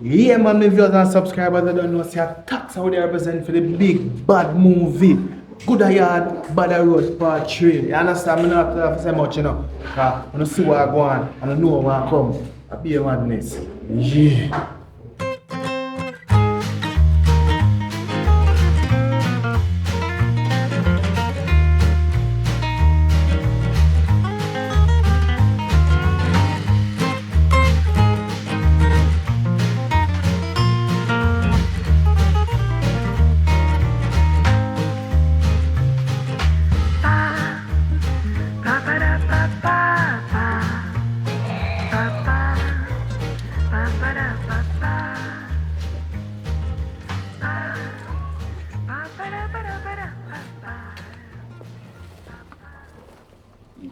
Yeah, man, my viewers and subscribers, I don't know, see a tax how they represent for the big bad movie. Good Yard, Bad Road, Part 3. You understand? I don't have to say much, you know. Because I don't see what I go on, and I know what I come. I be a madness. Yeah.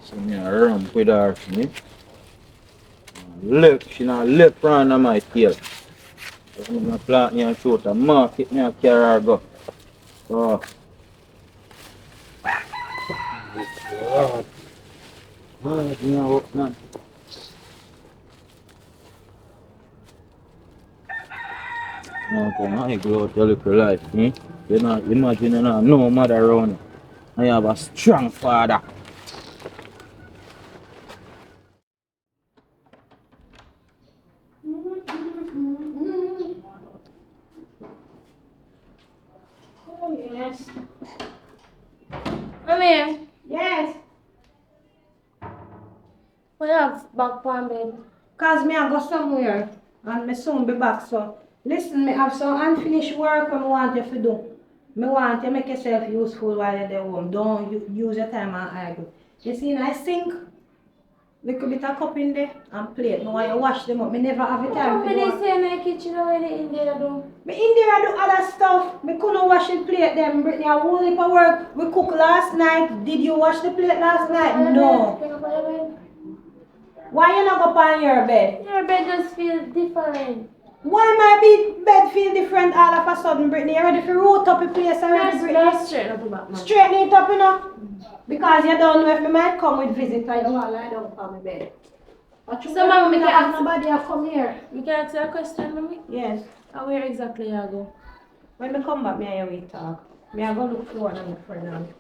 So me a ramp with her for me. Look, she not left round on my tail. So I'm gonna plant me and shoot a market me and carry her go. Oh. God. God, me a work, man. Okay, I grow out your little life, hmm? You know, imagine you know, no mother around you. And you have a strong father. Oh, yes. Mommy, Yes, we have back for bed. cause me I go somewhere and me soon be back. So listen, me have some unfinished work I want you to do. Me want you make yourself useful while you're there home. Don't use your time and argue. You see, I sink little bit of cup in there and plate. Me want you wash them up. Me never have the time What to they do. say in the kitchen already in there do? Me in there I do other stuff. Me couldn't wash the plate them. Brittany, a whole heap of work. We cook last night. Did you wash the plate last night? No. Pick up your bed. Why you not go on your bed? Your bed just feels different. Why my bed feel different all of a sudden, Brittany? You ready for root up your place already, Brittany? Let's straighten up the back, man. Straighten it up, you know. Because you don't know if me might come with visitor, you don't want to lie down on my bed. But you So, Mama, me don't can have nobody to come here. You can ask you a question, mommy? Yes. And where exactly you go? When me come back, me and you will talk. Me I go look for one of my friends.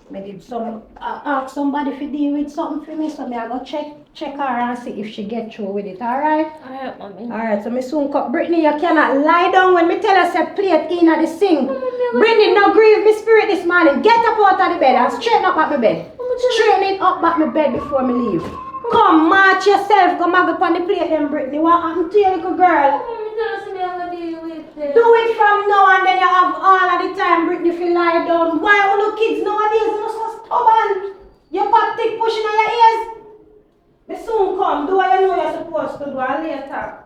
Me did some ask somebody to deal with something for me, so me I go check her and see if she get through with it. Alright? Alright, mommy. Alright, so me soon come. Brittany, you cannot lie down when me tell her say plate in at the sink. Brittany, no grieve me spirit this morning. Get up out of the bed and straighten up at my bed. Straighten it up back my bed before me leave. Come, march yourself. Go mag up on the plate then, Brittany. What happened to your little girl? Mommy, tell us me I'm gonna deal with it. Do it from now and then you have all of the time, Brittany, if you lie down. Why all the kids nowadays are so stubborn? Your pop tick pushing on your ears. Me soon come. Do what you know you're supposed to do and later.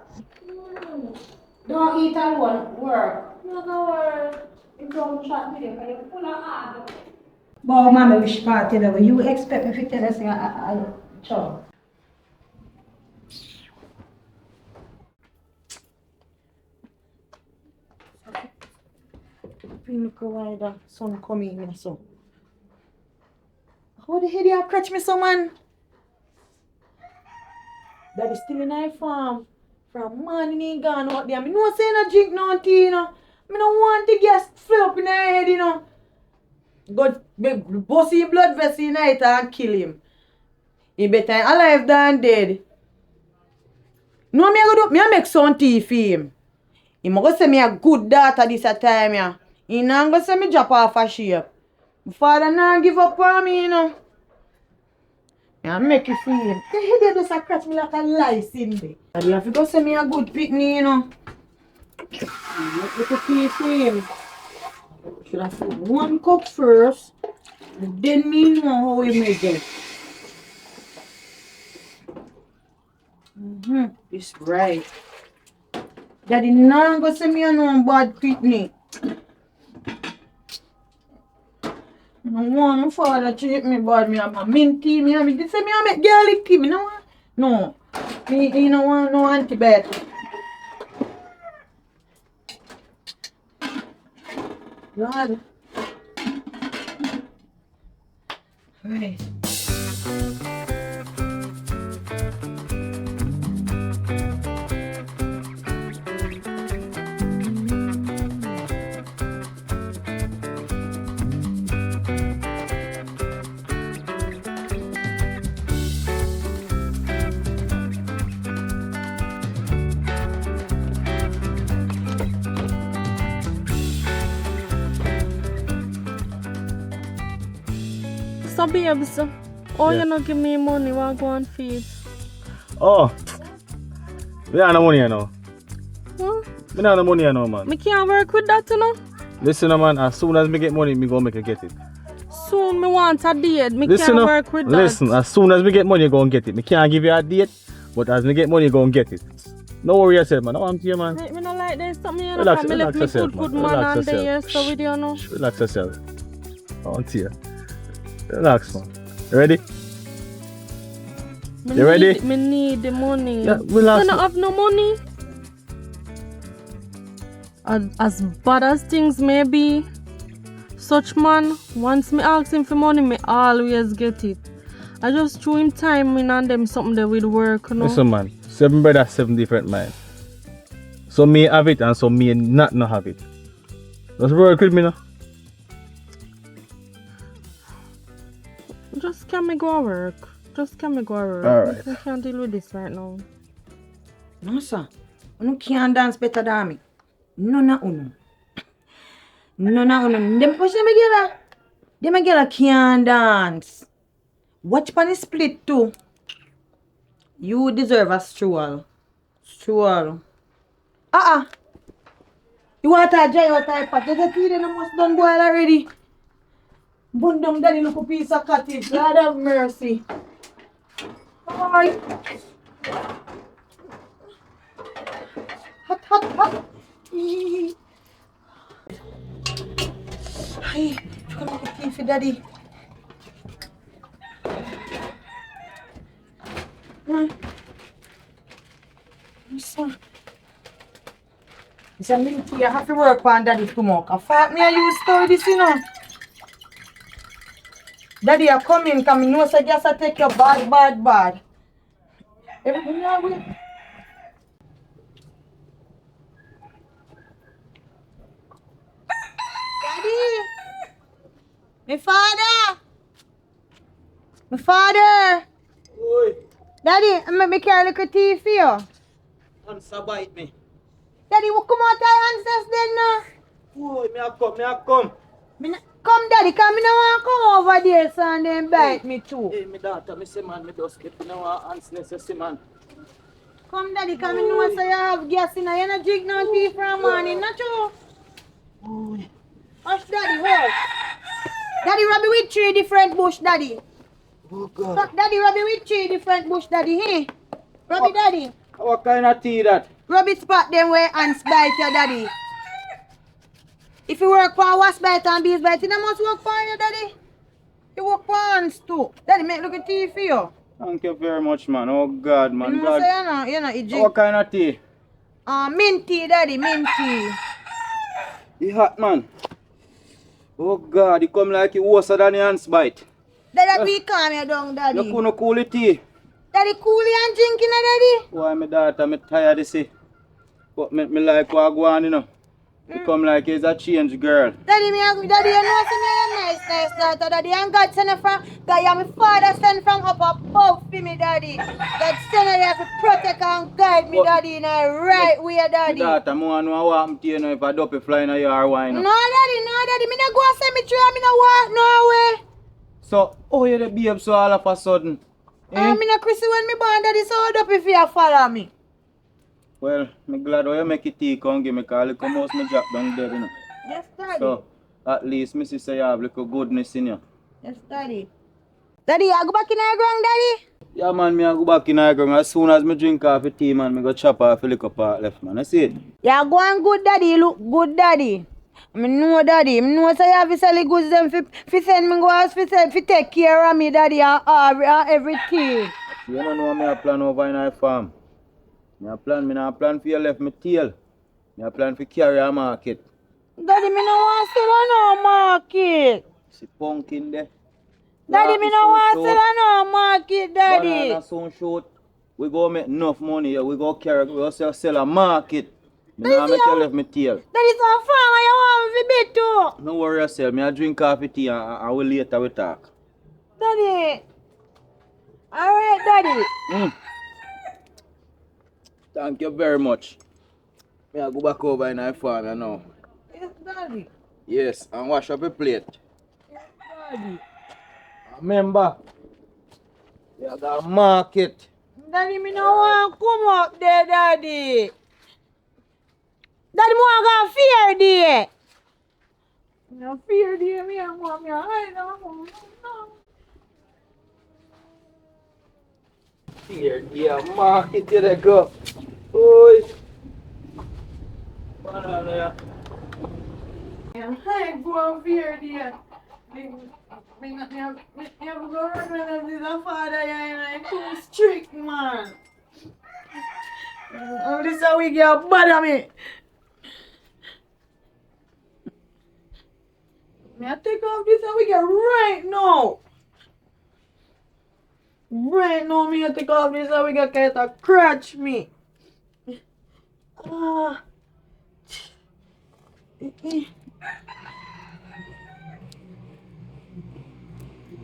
Don't eat alone. Work. I'm gonna work. You don't chat with you because you're full of hard. But mommy wish party though. You expect me to tell us I chop. Look why the sun coming in so. How the hell you catch me so man? Daddy still in our farm. From morning he gone out there. I know say no drink no tea, you know. I don't want the gas flow up in her head, you know. God bust his blood vessel in night and kill him. He better alive than dead. No, me I go do, me I make some tea for him. He must say me a good daughter this a time, yeah. He not go say me drop off a shape. My father not give up on me, you know. I make you feel him. The head just a catch me like a lice in there. And you have to go say me a good picnic, you know. Make little tea for him. Should I put one cup first, and then me know how we make it. It's right. Daddy not go say me a no bad picnic. I don't want my father treat me bad. Me have a mint tea. Me say me a make garlic tea. Me no want. No. Me no want no antibiotic. Lord. Right. So babes, oh Yeah. you not give me money, what go and feed? Oh. Me have no money you know. Huh? Me have no money you know, man. Me can't work with that, you know. Listen, man, as soon as me get money, me go make you get it. Soon me want a date, me Listen, can't work with that. listen, as soon as me get money, you go and get it. Me can't give you a date, but as me get money, you go and get it. No worry yourself, man. I want you, man. Me not like this, something you know, Relax, me left relax me yourself, good man. man Relax and there yourself. so with you know. Relax yourself. I want you. Relax, man. You ready? You ready? Me need the money. Yeah, relax. You don't have no money? As bad as things may be, such man, once me ask him for money, me always get it. I just threw him time in and them something that will work, you know. Listen, man. 7 brothers, 7 different minds. So me have it and so me not have it. Just work with me now. Just can me go to work. Just can me go to work. Alright. I can't deal with this right now. No, sir. You can't dance better than me. None of uno. None of uno. Them push them together. Them together can't dance. Watch pan split too. You deserve a stroll. Stroll. You want a dry or type pot? There's a tea that must done boil already. Bun down daddy look a piece of cottage. God have mercy. Alright. Hot. Eee. Hey, come make a tea for daddy. Listen. It's a little tea. I have to work on daddy tomorrow. I thought me I use story this, you know. Daddy, I come in because I know so just I take your bad. Everything all right? Daddy! My father! My father! Oi, Daddy, I'm going to carry a little tea for you. answer bite me. Daddy, what come out your answers then now? Oi, me a come. Come, Daddy, come. I don't want to come over there so and then bite me too. Hey, me daughter, me say man, me just get to know our answer, say man. Come, Daddy, come. I know so you have gas in there. You don't drink no tea for a morning, not true? Oi. Hush, Daddy, hush. Daddy, rub it with 3 different bush, Daddy. Oh God. Daddy, rub it with 3 different bush, Daddy. Hey, rub it, Daddy. What kind of tea that? Rub it spot them where ants bite you, Daddy. If you work for wasp bite and bees bite, you don't must work for you, Daddy. You work for ants too. Daddy, make look at tea for you. Thank you very much, man. Oh God, man. You know, God. so you know, you drink. What kind of tea? Mint tea, Daddy, mint tea. It hot, man. Oh God, it come like it worse than the ants bite. Daddy, be calm you down, Daddy. You couldn't cool the tea. Daddy, cool you and drinking, Daddy. Why, my daughter, me tired of see. But me like what go on, you know. You come like he's a change girl. Daddy, you know, see me a nice daughter, Daddy. And God send her from, God, you my father send from up above for me, Daddy. God send her there to protect and guide me, Daddy, in a right way, Daddy. My daughter, I want to know what happened to you, know, if a duppy fly in a yard, why No, not? Daddy, me not go to cemetery, me not walk nowhere. So, oh, you the babe so all of a sudden? Eh? Me not Chrissy when me born, Daddy, so hold up if you follow me. Well, I'm glad how you make it tea come give me call it come out me drop down there, you know. Yes, Daddy. So, at least me see say you have little goodness in you. Yes, Daddy. Daddy, I go back in our ground, Daddy. Yeah, man, me I go back in the ground. As soon as me drink coffee tea, man, me go chop off a little part left, man. I see it. Yeah, go on good, Daddy. You look good, Daddy. I know, Daddy. I know so you have to sell the goods them fi send me go house fi take care of me, Daddy, and everything. You don't know me a plan over in our farm. Me a plan for you left me tail. Me a plan for carry a market. Daddy, me no want to sell no market. See pumpkin there. Daddy, me no want to sell no market, Daddy. Banana soon shoot. We go make enough money. We go carry. We go sell a market. Me nah make you left me tail. Daddy, some farmer you want me to be too. No worry yourself. Me a drink coffee tea and we later we talk. Daddy. Alright, Daddy. Thank you very much. Me I go back over in our farm you know. Yes, Daddy. Yes, and wash up a plate. Yes, Daddy. Remember, you got market. Daddy, me no want come up there, Daddy. Daddy, me want go fear there. No fear there, me and mom, me I don't know. Here, yeah, market, here they go. Oi. Banana. Yeah, I go fear there. Me have to go run when this a father and I'm too strict, man. Oh, this how we get bother me. Me I take off this and we get right now. Right now, me I take off this and we get kind of crutch me.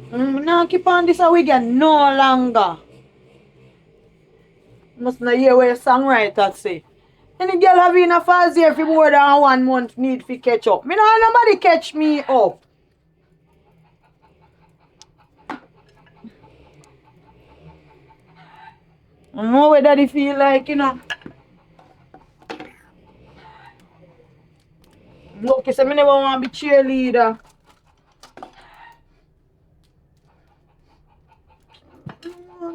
Now keep on this and we get no longer. Must not hear what your songwriter say. Any girl having a fast here for more than 1 month need to catch up. Me not nobody catch me up. I know what daddy feel like, you know. Look, so me never want to be cheerleader.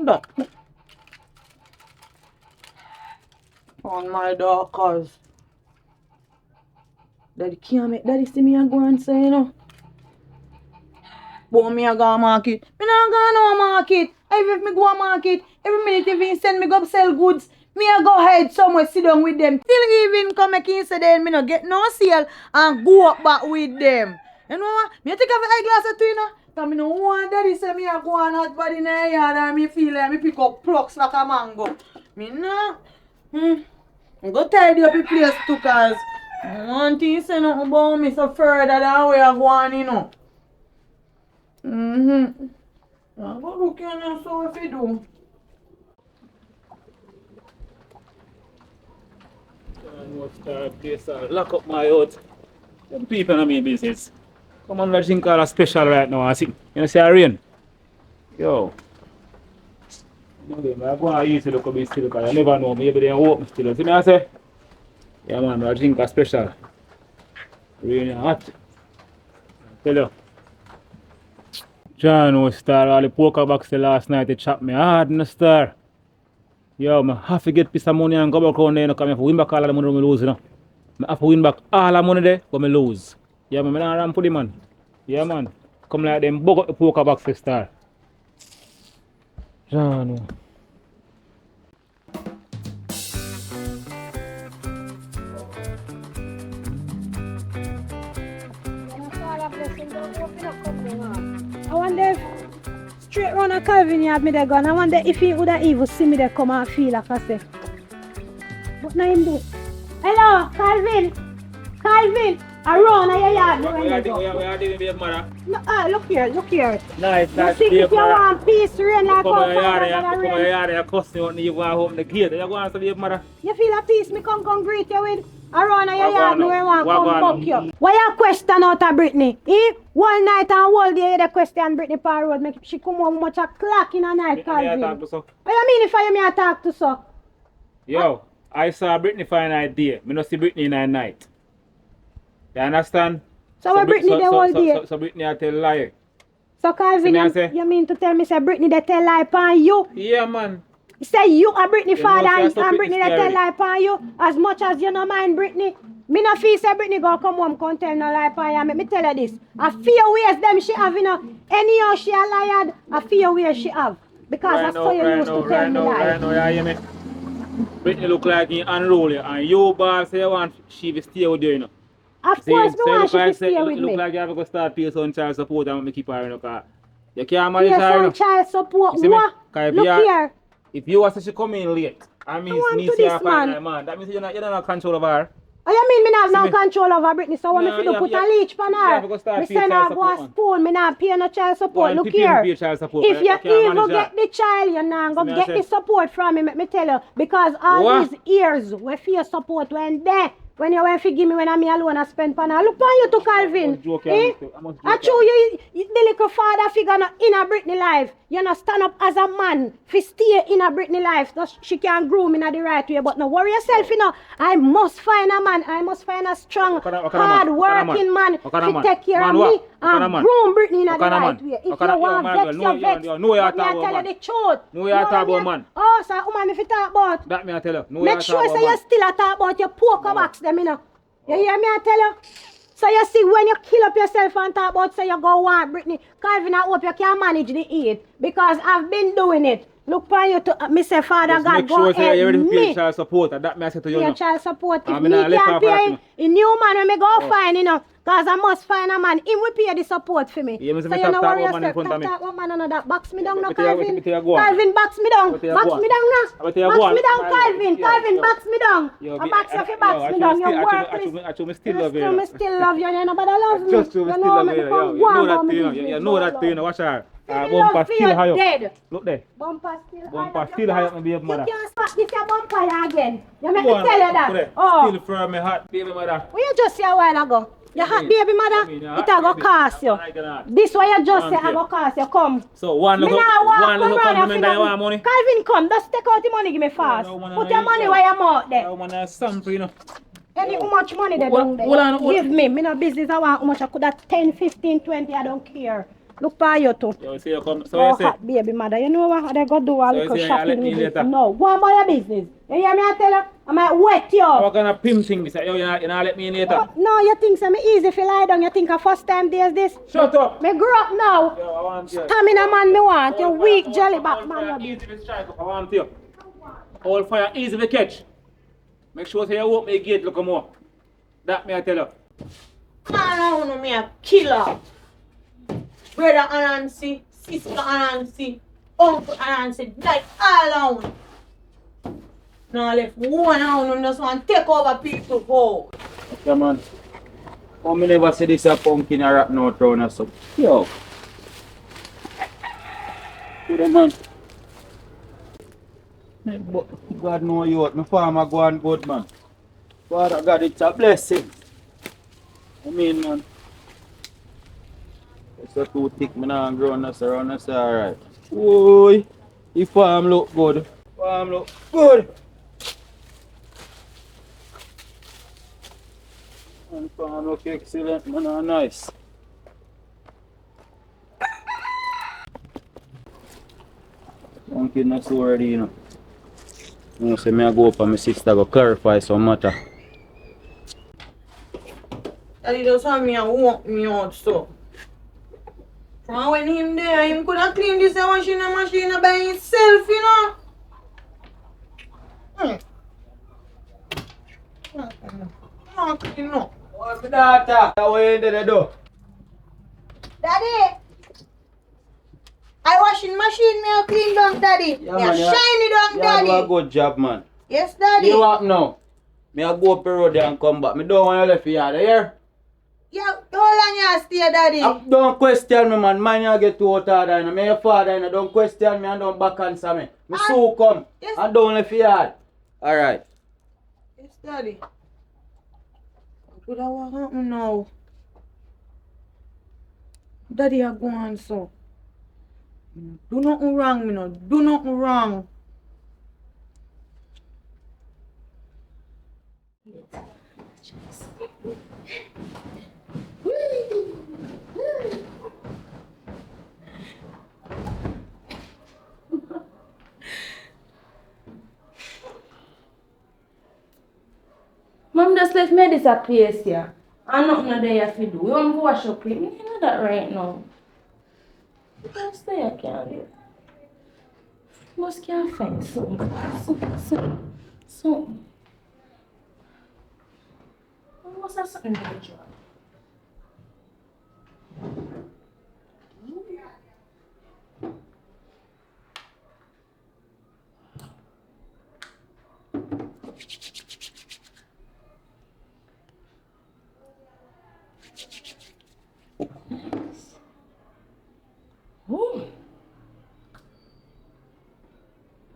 That. On my daughters. Daddy can't make daddy see me and go and say, you know. But me a go market. Me not go no market. Even if me go market, every minute if he send me go sell goods, me a go hide somewhere, sit down with them. Till even come make him say then me no get no sale and go up back with them. You know what? Me take off the eyeglasses too, you know. Cause me no want daddy say me a go on hot body in the yard and me feel like me pick up plucks like a mango. Me no. I go tidy up the place too, cause one thing say nothing about me so further than where I go on, you know. I go look in and so if you do. Lock up my out. Them people in my business. Come on, let's drink all a special right now. I see. You know, see a rain. Yo. I go and eat look a bit still because I never know. Maybe they open still. See me I say? Yeah man, I drink a special. Really hot. Tell you. John was star all the poker box the last night they chopped me hard in the star. Yo, I have to get piece of money and go back on there because I have to win back all the money I lose, you know. I have to win back all the money there but I lose. Yeah man, I don't run for the man. Yeah man. Come like them bug up the poker box the star. John. I wonder if straight round a Calvin yard me there gone. I wonder if he would have even see me there come and feel like I say. But now him do. Hello, Calvin. Calvin. Around a your yard. We are doing big mother. No, look here, look here. Nice, You see if you want peace, rain like come how on, father come gonna on, rain. you cuss me out you want home the gate. You go and say big mother. You feel a peace, me come greet you with. Around a your What yard, going me on? want What come going fuck you. Why you question out of Brittany? One night and whole day you question Brittany par road. Make she come home much a clock in a night, Calvin. What you mean if I me attack to so? Yo, I saw Brittany for a night day. Me not see Brittany in a night. You understand? So where Brittany the whole day? So Brittany I tell lie. So Calvin, See me I say? you mean to tell me say Brittany they tell lie upon you? Yeah man. Say you are Brittany You father know, and so Brittany they tell lie upon you as much as you no mind Brittany. Me no feel say Brittany go come home come tell no lie upon you. Make me tell you this. A few ways them she have you know. Anyhow she a liar, a few ways she have. Because that's how you used to tell me lie. Right now, you hear me? Brittany look like he unruly and you boss say you want she to stay with you, you know. Of See, course me so want look she to like stay say, with look me. like you have to start pay some child support and me keep her, you know, cause you can't manage Pay her, you know. some child support. You see me? What? 'Cause if Look you are- here. If you was to she come in late, I mean, want me to see this her find man. her man. That means you don't have control over her. Oh, you mean me not have See no me? control over Brittany, so what No, me fi do you put have- a leash on you her? have to start Me pay send child her go a support, man. spoon, me not pay no child support. and Look people here, pay child support, if but you you can't even manage get that. the child, you not go See me, I get say? the support from me, let me tell you. Because all What? these years, we feel support when there, when you went to give me when I'm alone I spend pan. Look on you to Calvin. joke, Eh? I show you the little father figure not in a Britney life. You not stand up as a man fi stay in a Britney life. So she can groom in the right way. But no worry yourself, you know. I must find a man. I must find a strong, hard working man to take care of me and groom Britney in the right way. If you want vex, you vex. But me I tell you the truth. No, you talk about man. Oh, so woman if you talk about. That me I tell you. No, Make sure say you still a talk about your poker box them, you know. You hear me I tell you? So you see when you kill up yourself and talk about say you go want Britney, Calvin, I hope you can manage the eat. Because I've been doing it. Look for you to me say Father just God make go sure say you're ready to pay me. child support. That me I say to you. Pay No. child support. If I me mean, I left can't off pay that, him, a new man when me go find, you know. Cause I must find a man. Him will pay the support for me. Yeah, so you know worry yourself. Talk about man and that. Box me down now, Calvin. Calvin, box me down. Box me down now. Box me down, Calvin. Calvin, box me down. A box if you box me down. You worthless. I still love you. Me still love you. You nobody love me. Just to still love you. You know that thing. You know that thing. Watch her. Bumper still high up. Look there. Bumper still high up, my baby mother. You can't spot this your bumper again. You make me tell you that. Oh. Still from my heart, baby mother. What you just say a while ago? Your hot baby mother, it a go cost you. This what you just say a go cost you. Come. So one little compliment that you want money? Calvin, come. Just take out the money, give me fast. Put your money where your mouth there. I want a sample, you know. Any how much money they down there? Give me. Me no business. I want how much I could have 10, 15, 20. I don't care. Look for you too. You see you come. So oh, you say. Hot baby mother. You know what? They go do a So little you say, shopping me with later. No. Go on by your business. You hear me? I tell you. I might wet you. What kind of pimp thing this? You not let me in later. Oh, no, you think so me easy if you lie down. You think a first time there's this? Shut up. Me grow up now. Yo, I want you. Stamina man me want. You weak jelly back man. Easy to strike up. I want you. All fire easy to catch. Make sure say you open the gate look more. That me I tell you. I don't know me a killer. Brother Anansi, sister Anansi, uncle Anansi, like all around. Now left one around just want to take over people's home. Yeah man. How me never see this a pumpkin or rap no round or something. Yo. Good man. God know you what my farmer go on good man. Father God, it's a blessing. I mean man. It's a too thick, man, and grown us around us, alright. Oi, the farm look good. Farm look good. And farm look excellent, man, and nice. Monkey not so already, you know. You say me I go up and my sister go clarify some matter. Daddy just want me and walk me out so. And when him there, him could have cleaned this machine by himself, you know. Not clean up. What's the daughter? How are you in the door? Daddy! I washing machine me a clean down, Daddy. Yeah, me man, a shiny down, Daddy. You do a good job, man. Yes, Daddy. You what now? Me a go up the road there and come back. Me don't want you left here, here. Yeah, how long you stay, Daddy? Don't question me, man. Man, you get too hard. Me your father, and don't question me and don't back answer me. Me so come. Yes. And don't left here. Alright. Yes, Daddy. What happen now? Daddy, I go on so. Do nothing wrong, me no. Do nothing wrong. Mom just left me this a place here. And nothing there to do. You want to wash up with me? You know that right now. You can't stay, I can't do. Must can't find something. Something. I must have something to do. Oh.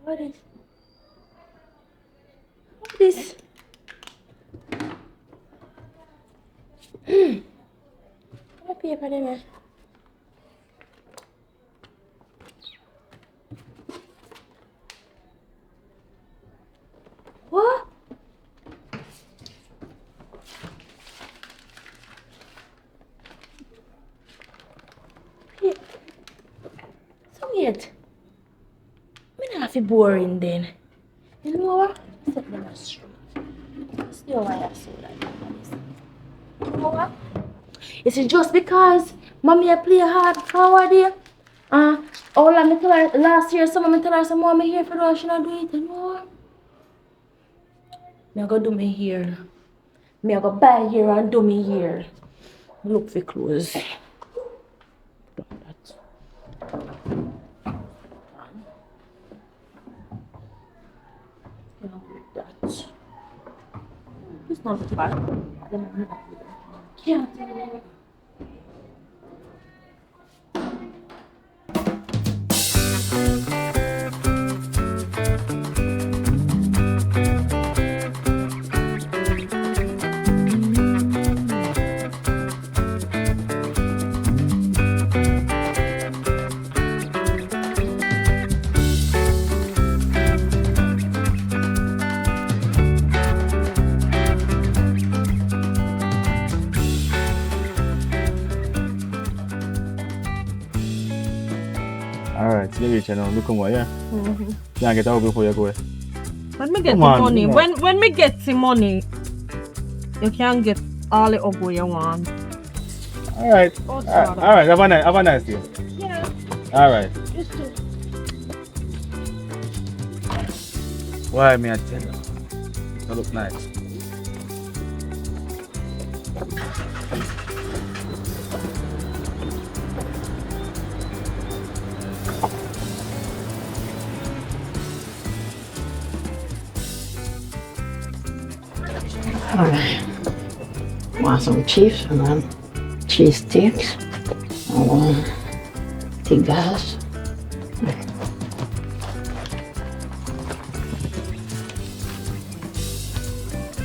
What is this? What paper there? What? Yeah. So wait. Me not feel boring then. You know what? Set them straight. Still why I saw that. You know what? Is it just because mommy I play hard forward here? All of me tell her last year, some of me tell her some more me here for do she not do it anymore. Me I go do me hair. Me I go buy hair and do me hair. Look for clothes. That. It's not bad. Can't. Alright, so you reach now. Look on what, yeah? Can't get out before you go. When me get Come the on, money, come on. when me get the money, you can get all the ugu you want. Alright. Oh, sorry. Alright, have a nice day. Yeah, Alright. just to... Why me I tell you? That look nice. Alright. Want some chips and then cheese sticks. Tigas.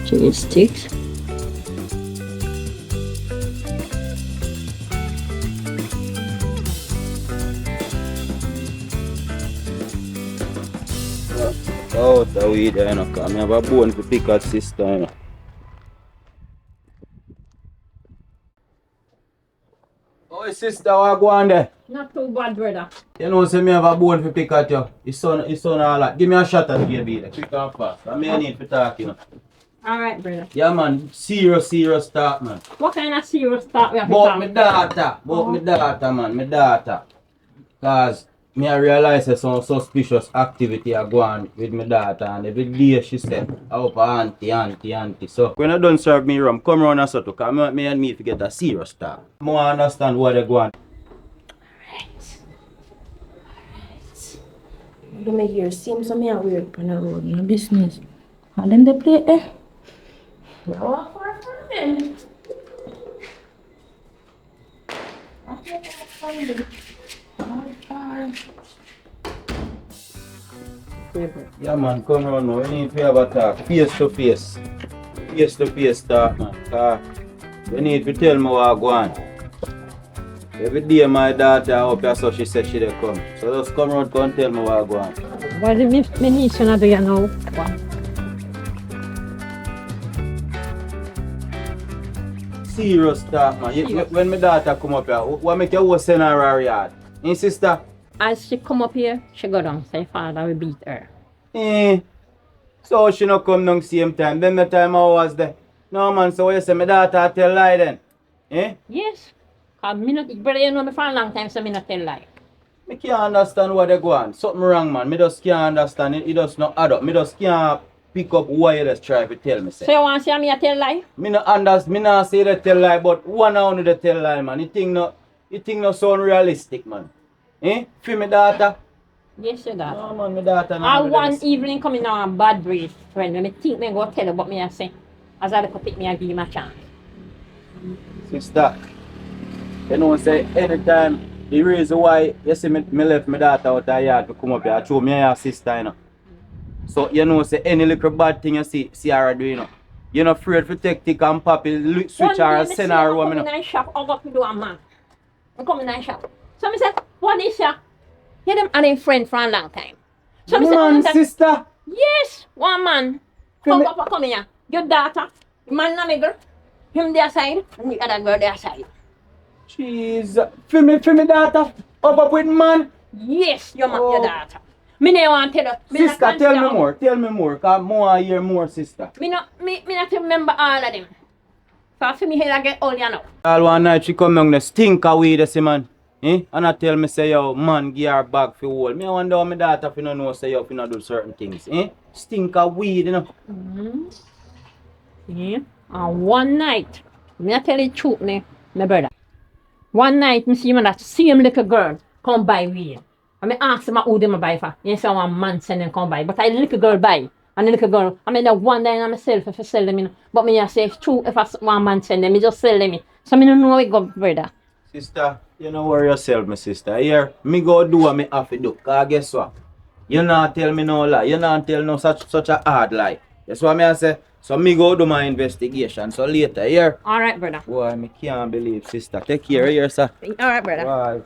Cheese sticks. Oh, the weed, you know, because I have a bone to pick at sister, you know. Oh, sister, what go on there? Not too bad, brother. You know, say me have a bone to pick at you. His son all that. Give me a shot at the baby, quick and fast. I may need to talk, you know. Alright, brother. Yeah, man, serious talk, man. What kind of serious talk we have to About talk? my daughter, man, my daughter. Cause me I realize there's some suspicious activity are going with my daughter, and every day she said, oh, auntie. So when I don't serve me rum, come round and so to come me and me to get a serious talk. I understand what they're going. Do me hair seems so me a weird on the road, no business. And then they play there. I walk far from them. I can't find them. Yeah, man, come round now. We need to have a talk. Face to face. Face to face talk, man. Cause you need to tell me what go on. Every day my daughter up here, so she said she dey come. So just come round and tell me what go on. What do me need to do you know? Serious talk, man. When my daughter come up here, what make you send her a yard? Eh, sister? As she come up here, she go down. Say father will beat her. So she not come down same time. Then the time I was there. No man, so you say my daughter tell lie then? Eh? Yes. Cause me not, brother, you know me for a long time, so me not tell lie. Me can't understand what they go on. Something wrong, man. Me just can't understand it. It does not add up. Me just can't pick up why you just try to tell me. Say. So you want to see me a tell lie? Me not understand. Me not say they tell lie, but one only they tell lie, man. It thing not sound realistic, man. Eh? For me daughter. Yes, you got. No man, my daughter. I one evening coming on a bad breeze, friend. When me think me go tell her what me I say. As I could pick me and give him a chance. Sister, you know say anytime the reason why you see me left my daughter out of yard to come up here, I show me your sister, you know. So you know say any little bad thing you see her do, you know. You're not afraid to take tick and pop it, switch her and send her home. I'm coming in the shop, I got to do a man. I'm coming in the shop. So I said, what is ya? Yeah, them and them friend for a long time. So I Man, said, sister. yes, one man. Come up, come here. Your daughter, the man na nigger, him their side, and the other girl their side. Jeez. For me daughter. Up with man. Yes, your daughter. Me no want tell you. Sister, tell me more, cause more hear more, sister. Me not remember all of them. For me head I get all you know. All one night she come down the stink of weed, see man. And I tell me say yo man give her bag for hold. Me wonder how my daughter fi no know say yo fi no do certain things. Stink of weed, you know. Yeah. And one night, me I tell you the truth, my brother. One night, me see that same little girl come buy weed. And me ask him who them buy for. He say one man send them come buy. But I little girl buy. And the little girl, I mean, I wonder in myself if I sell them. You know. But me I say it's true if one man send them, me just sell them. So me don't know how it go, brother. Sister, you know worry yourself, my sister. Here, me go do what me have to do. Cause guess what? You not tell me no lie. You not tell no such a hard lie. That's what me I say. So me go do my investigation. So later, here. Alright, brother. Boy, me can't believe, sister. Take care here, sir. Alright, brother. Bye.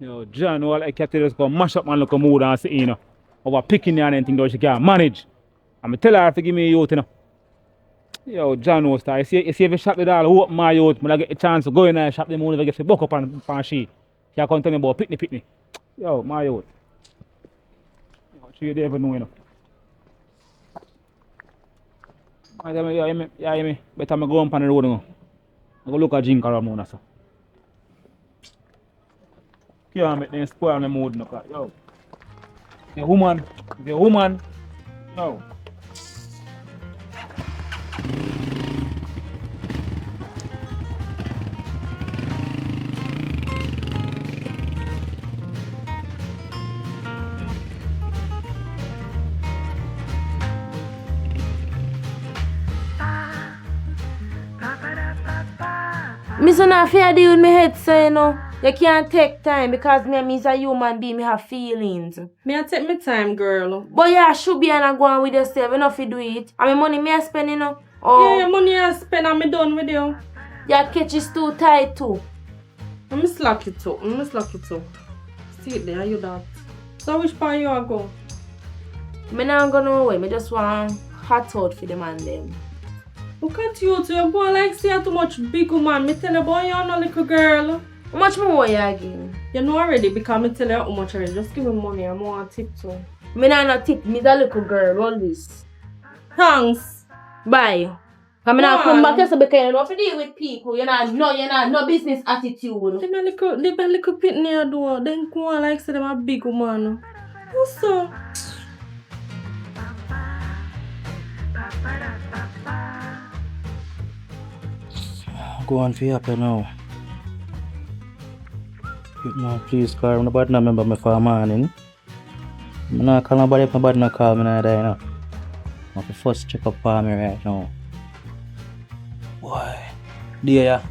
Yo, John, all I can't tell us go mash up man look a mood and say, you know, over picking and anything that she can't manage. I'm tell her to give me a youth, you know. Yo, John was there. You see if you shop the doll, open my youth, when I get a chance to go in and shop the moon, if I get to buck up on she. She can't tell me about pitney. Yo, my youth. She never know, you know. I tell me, yeah, better me go on the road, you know. I go look at drink around now, so. Can't make them spoil my mood, no, yo. The woman, yo. Me so not fair deal with me head, so you know. You can't take time because me is a human being, me have feelings. Me I take my time, girl. But yeah, should be and go on with yourself, enough to do it. And my money me I spend, you know. Oh, Yeah, money I spend and me done with you. your catch is too tight too. I'm slack it too. See it there, you that. So which part you are go? Me not go nowhere, me just want hot out for the man them. Look at you two, your boy like say too much big man. Me tell you boy you're not little girl. How much more you again? You know already because me tell you how much already. Just give me money, I'm more tip too. Me not no tip, me the little girl, all this. Thanks. Bye. Cause me not come back here so because you know if you deal with people, you're not no business attitude. Them a little pitney a do. Then go on like say them a big man. What's up? Go on for happy now. No, please, call nobody not remember me for a morning. I'm not call nobody if nobody not call me neither, you know. I'm the first check up on me right now. Boy, dear,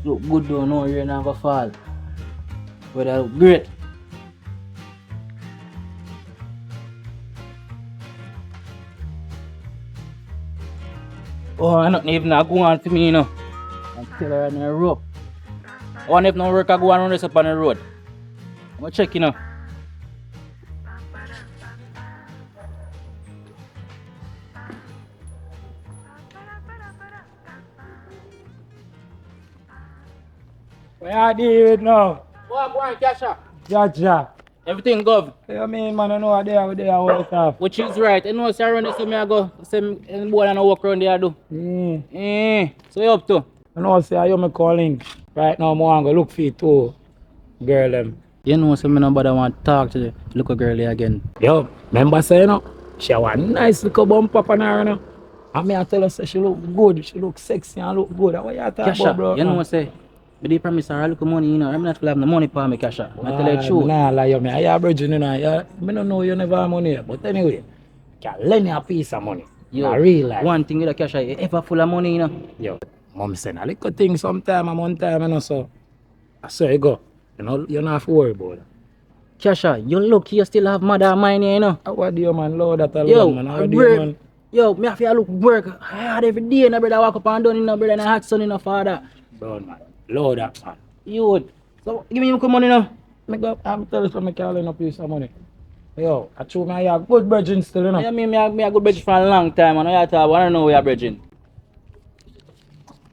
look good though, no you're not gonna fall. But I look great. Oh, I'm not even go on for me, you know. I'm still around the rope. I wonder if no work I go on this up on the road. I'm gonna check, you know. Where are you now? What, boy, Kasha? Jaja. Everything good. I mean, man, I know what they are all stuff. Which is right. You know, so around this, I go. Same boy and I walk around there, do. So you up to? I know, say, I me calling. Right now, I want to look for you too. Girl, them. You know, so nobody want to talk to the little girl there again. Yo, remember saying, you know, she have a nice little bump up on her, you know. And me I tell her, say, she look good, she look sexy and look good. What you talking about, bro? You know what I say? But they promise her a little money, you know. I'm not going to have no money for me, Kasha. I tell you the truth. Nah, like you, I have virgin, you know. I don't know you never have money. But anyway, can lend you a piece of money. Yo, real life. one thing with the Kasha, you ever full of money, you know. Yo, Mom saying a little thing sometime and one time, you know, so I saw you go. You know, you don't have to worry about it. Kasha, you look, you still have mother of mine here, you know. How do you, man? Lord, that alone, Yo, man. How do you, man? Yo, me have to look work hard every day, no brother walk up and down, no brother, and I hot son, no father. Lord, man. Lord, that, man. You would. So, give me some money now. I'm telling you, I can't lend a piece of money. Yo, I told me I have good brethren still, you know. I mean, me a good bridge for a long time, and I don't know where you're bridging.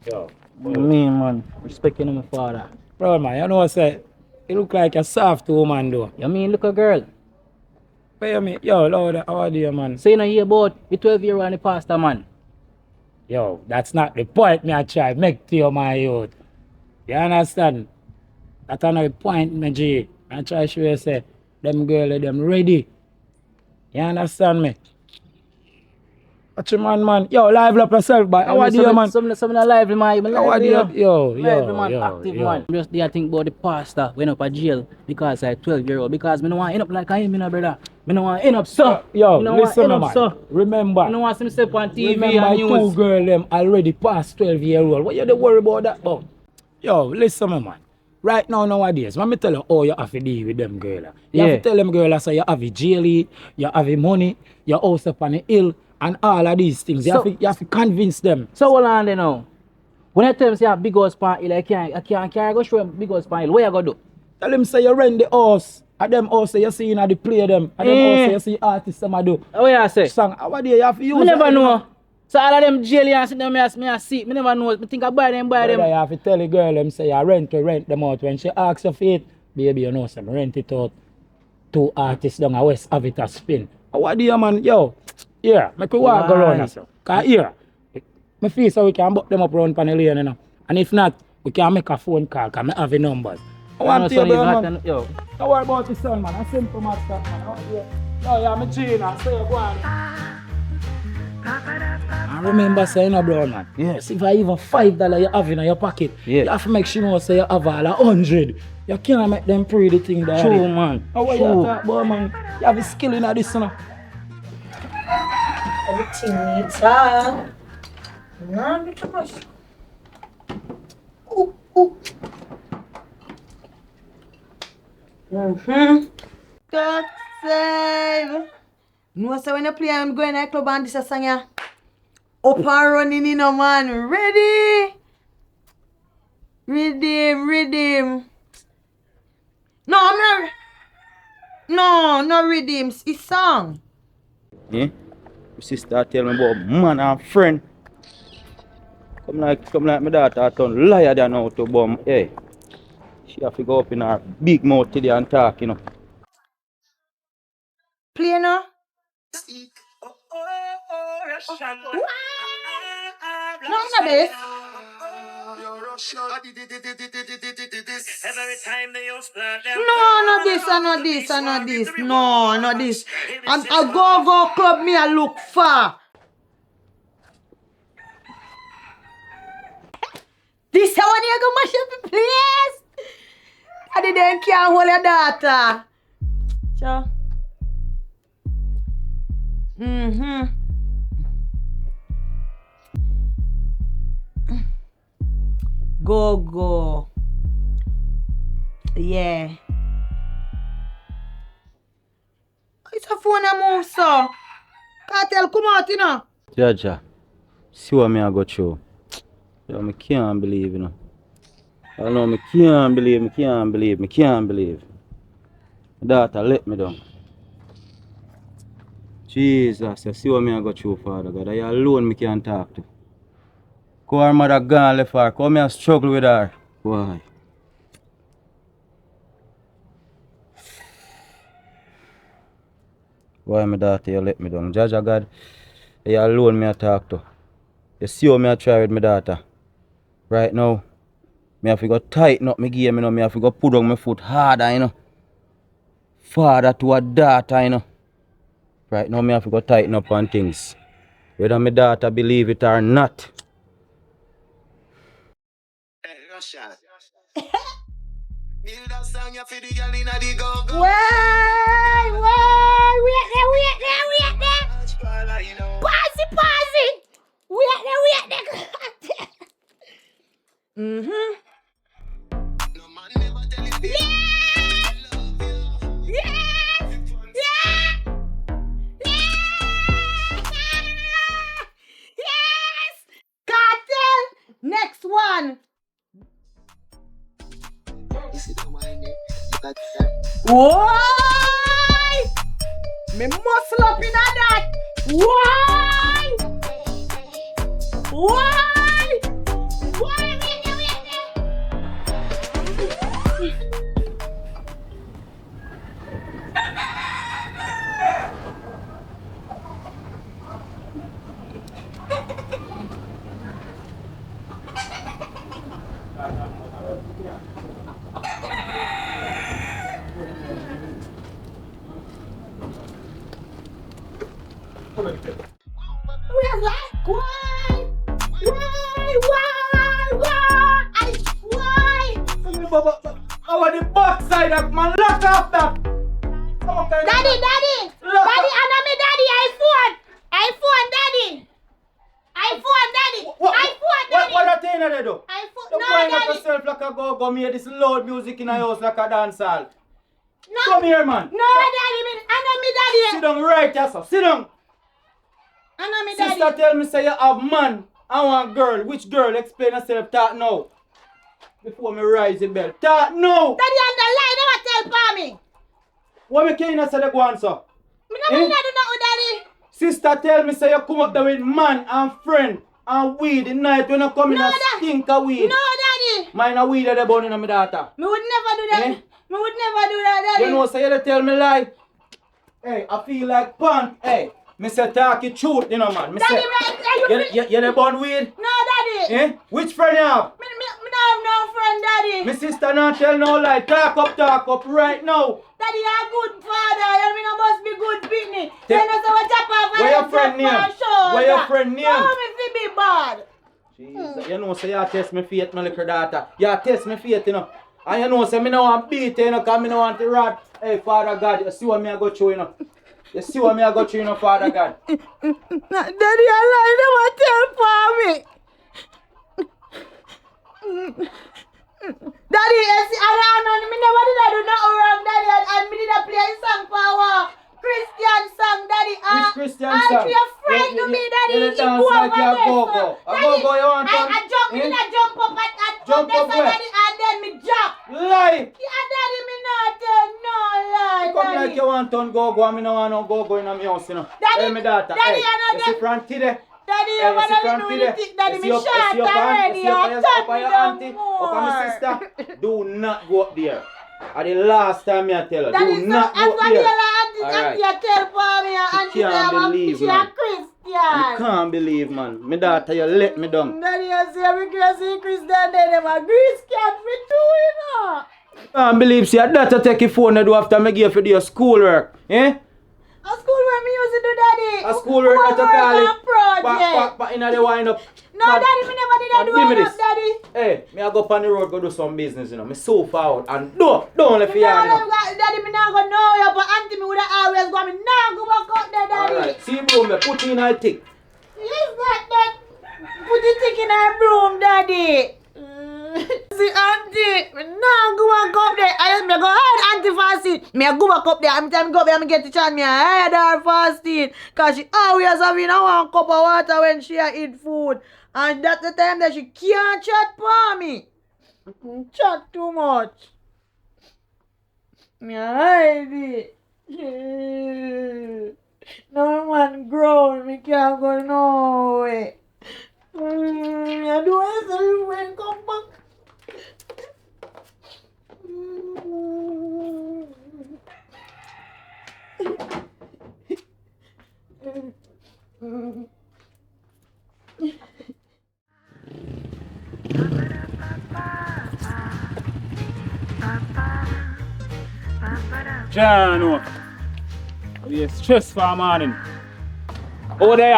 Yo. Me, man. Respecting my father. Bro, man, you know what I say? You look like a soft woman, though. You mean, look a girl. What you mean? Yo, Lord, how do you, man? So you know hear about the 12-year-old and the pastor, man. Yo, that's not the point me I try make to you, my youth. You understand? That's not the point, me G. I try to show you, say, them girl, them ready. You understand me? Watch your man. Yo, live up yourself, boy. How are you, man? Some lively, man. How are you? Yo, lively, man. yo, Active, yo. man. Just there think about the pastor went up a jail because I 12-year-old. Because me no want end up like him, you know, brother. Me no want end up so. Yo, me no listen, want man. so. Remember. Me no want him step on TV Remember and news. two girls them already past 12-year-old. What you dey worry about that about? Yo, listen, man. Right now, nowadays, let me tell you how you have to deal with them girls. You have to tell them girls say you have a jail, you have a money, your house up on the hill, and all of these things. You have to convince them. So hold on there now. When I tell them say you have big house pan hill, I can't go show them big house pan hill. What you gonna do? Tell them say you rent the house. And them house you see in the play them. And them house you see artists them do. What you say? Song, how do you have to use? Me never know. So all of them jail and sit them me see. Me never know. Me think I buy them. You have to tell the girl them say you rent them out. When she asks you for it, baby, you know some rent it out. Two artists down a West have it a spin. What do you, man? Yo, yeah, make we walk around us. Cause here, me feel so we can book them up around Panel Lane, you know. And if not, we can make a phone call because I have the numbers. I want to you, man. Yo. Don't worry about the son, man. I simple matter, man. Yo, yeah, I'm a Gina. Say you go on. And remember saying, no, bro, man. Yes. If I even $5 you have in your pocket, you have to make sure you say you have all 100. You can't make them pray the thing there. True, man. How are you talk about, man? You have a skill in this, you know. Everything needs her. No, too much. Ooh. God save. No, so when you play, I'm going to the club and this a song, yeah. Up and running in, man. Ready? Redeem. No, I'm not. No, redeem. It's song. Yeah? My sister tell me about man and friend. Come like my daughter turn liar than now to bomb. Hey. She have to go up in her big mouth today and talk, you know. Play now. No, not this. No, not this. No, not this. And I go club me and look far. This how you go mash up the place. I didn't care hold your daughter. Ciao. Go. Yeah. It's a phone a move, so. Cartel, come out, you know. Jaja, see what me I go through. Yo, me can't believe, you know. I know me can't believe. My daughter let me down. Jesus, you see what me I go through, Father God. I alone me can't talk to. Go her mother gone left her. Come here struggle with her. Why? Why my daughter you let me down? Jaja God, you alone me I talk to. You see how me I try with my daughter. Right now, me have to go tighten up my game, you know. Me have to go put on my foot harder, you know. Father to a daughter, you know. Right now, me have to go tighten up on things. Whether my daughter believe it or not. Wait there. Pause it. Wait there. Mm-hmm. Yes! Yes! Yes! Yes! Cartel! Next one! Why? Me muscle up in that! Why? Why? Why? Where's that? Why? I want the backside of man, lock off that. Daddy, Anna me daddy, iPhone, daddy. What are you doing though? iPhone, Don't no, wind up daddy. yourself like a go-go, me this loud music in the house like a dance hall. No, Come here, man. no, daddy, Anna me daddy. Sit down right here, sir. Sit down. Anna me daddy. Sister tell me say you have man. I want girl. Which girl? Explain yourself. Talk now. Before me rise the bell. Talk now. Daddy, on the line, never tell for me. What me can say the go on, sir? Me never do nothing, daddy. Sister tell me say you come up there with man and friend and weed the night when you come in a stink of weed. No, daddy. Mine a weed at the bone in my daughter. Me would never do that. Eh? Me would never do that, daddy. You know, say you tell me lie. Hey, I feel like punk. Hey, me say talk your truth, you know, man. Me Daddy, say, you the born weed? No, daddy. Eh? Which friend you have? Me don't have no friend, daddy. My sister not tell no lie. Talk up right now. Daddy, you're a good father. You mean I must be good Pitney. You know, so I chop off Where your friend name? Where your friend name? No, me fi be bad. Jesus, you know, say you test me faith, my little daughter. You test me faith, you know. And you know, say me no want beat you, know, because me no want to rot. Hey, Father God, you see what me I go through, you know. You see what me I go through, you know, Father God. Daddy, I lie, never tell for me. Daddy, you see, I don't me never did I do nothing wrong, Daddy, and me did I play a song for our Christian song, Daddy. Which Christian song? You're afraid to me, Daddy. You dance like you go-go. A go-go you want to? I jump up and Jump up where? Daddy, and then me jump. Lie! Yeah, Daddy, me not tell no lie, You come Daddy. like you want to go-go and me no want no go-go in my house, you know. Daddy, Hey, my daughter, Daddy, hey, I know you see Frank today? Daddy, Hey, you wanna know anything, Daddy, me shot already. You touch me down more. Up on my sister, do not go up there. At the last time I tell her, Daddy, do not go up there. Auntie, you tell for me, Auntie, can't believe, she a man. Christian. I can't believe, man. My daughter, you let me down. Daddy, you see, because see Christian, they them a grease cat for two, you know. I can't believe, see, your daughter take your phone and do after me give you your schoolwork. Eh? A school where me used to do, Daddy. A schoolwork that you call it. Back in the wind up. No, Man, Daddy, me never did that do give me wind this. up, Daddy. Hey, me I go up on the road, go do some business, you know. Me so forward and don't let Me you nah you know. Daddy, me not go nowhere, but Auntie me would have always go. Me nah go back out there, Daddy. Alright, see bro, me put in a tick. Yes, that. Put the tick in her broom, Daddy. See, Auntie, me nah go back up there. I just me go hide Auntie fasting. Me I go back up there. I'm time go up there, me get the chance. Me I hide her fasting. Cause she always having a one cup of water when she eat food. And that's the time that she can't chat for me. Chat too much. Me hide it. No man grown, me can't go nowhere. I do anything when come back. John, you stress for a morning. Over there.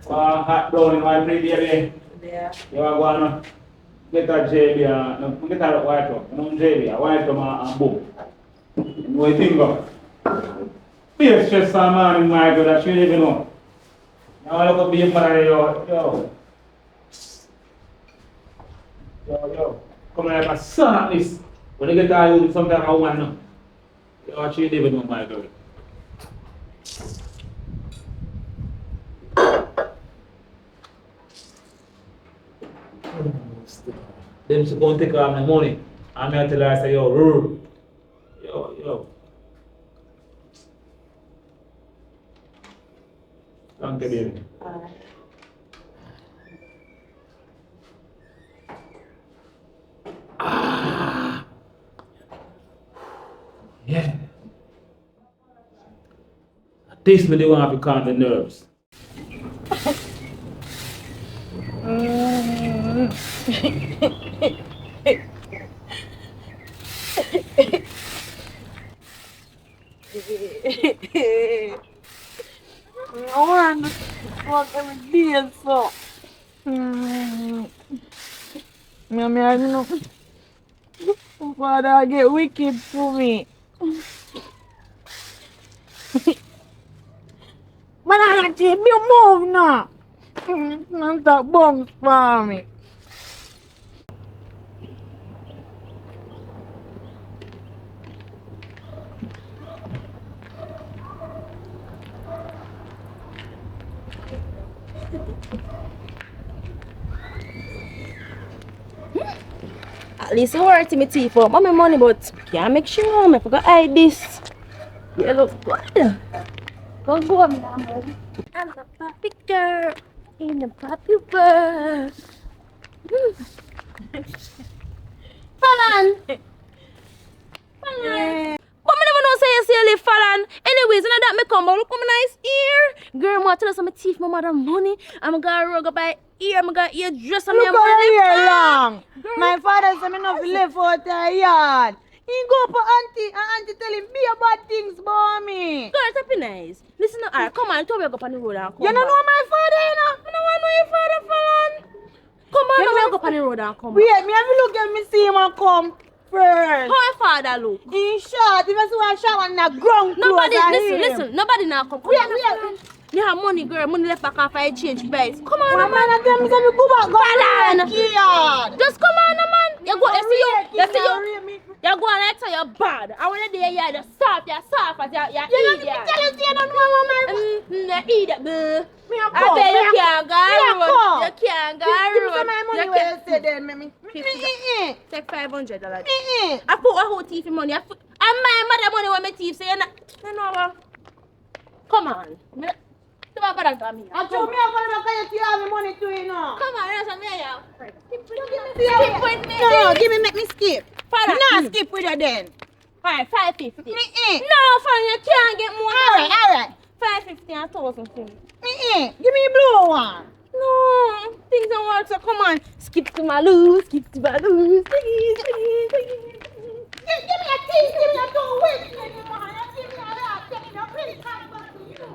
Hot down in my pretty baby. Yeah. You are going to get a JB, get a white one. No JB, a white one and boom. And we think of. Be a stress for a morning, my God, that you even know. You I want to be in my yo. Yo. Come like a son at this. When you get tired, you sometimes I want to know. Yo, what you doing with my girl? Them should go and take her my money. I'm here to tell her, I say, yo. Thank you, baby. Yeah. This me the one to calm the nerves. I want to fuck every day, so. I know. Father, get wicked to me. But I don't take me move now. Not that bombs for me. At least it worth me teeth out. Mommy money, but can't make sure I forgot hide this. You look good. Go me now, baby. I'm a puppy girl in a puppy world. Falan! But me never know say you see you live Falan. Anyways, and that me come, but look how nice ear. Girl, I'm tell us my teeth, my mother money. I'm gonna rug up by ear, I'm gonna ear dress on me. Look how your hair long. My father said me not to live out the yard. He go for auntie and auntie tell him be about things about me. Girl, it's happy nice. Listen to her. Come on, tell me go up on the road and come. You don't know my father, you know? I don't want to know your father, Falan. Come on, let me go up on the road and come. Wait, me have to look at me see him and come first. How your father look? In short, if I see one shot on the ground Nobody, clothes, listen. Nobody now come. You have money, girl. Money left back off. I change price. Come on, one man tell me say me go back Falan. yard. Just come on, man. You go. You see you. You go and I tell you bad. I want to do you the soft. You're soft as you eat. You don't know what You eat it, boo. me a I bet you can't go road. You can't go Give me road. some of my money where you say then, me. Take $500. I put a whole teeth in money. And my mother money when my teeth say you know what? Come on. Don't bother to me. I told me I'm going to look at you have money too, you know. Come on, that's me. Skip with me. No, give me, make me skip. Father, No, skip with you then. Alright, 550. No, Me-eh. father, you can't get more. Alright. 550 and 1,000 for me. Me-eh. Give me a blue one. No, things don't work, so come on. Skip to my loose, please. Give me a teeth, give me a two weeks. Give me a that, give me a pretty kind of you.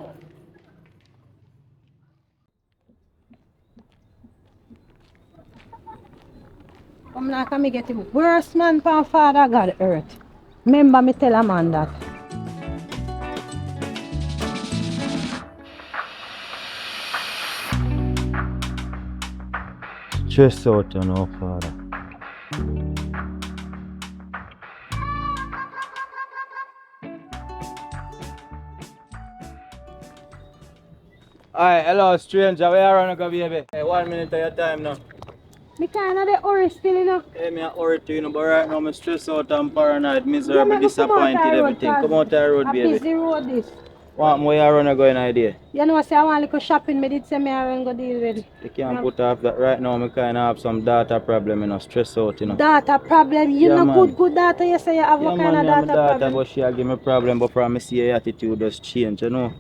Come like me get him worse man for father God hurt. Remember me tell a man that. Stress out, you know, father. Alright, hello stranger, where are you going, baby? Hey, 1 minute of your time now. Me kinda the hurry still, you know. Hey, me a hurry to you, know, but right now I'm stressed out and paranoid, Yeah, miserable, me go disappointed, everything. Come out the road, a baby. busy road this. What more you run going idea? You know, say I want to go shopping, me did say me I run go deal with. You can't put off that right now, I kind of have some data problem, you know, stress out, you know. Data problem, you Yeah, know man. good data, you say you have Yeah, what kind man, of me have data my data, problem. but she'll give me problem, but from me see your attitude just change, you know.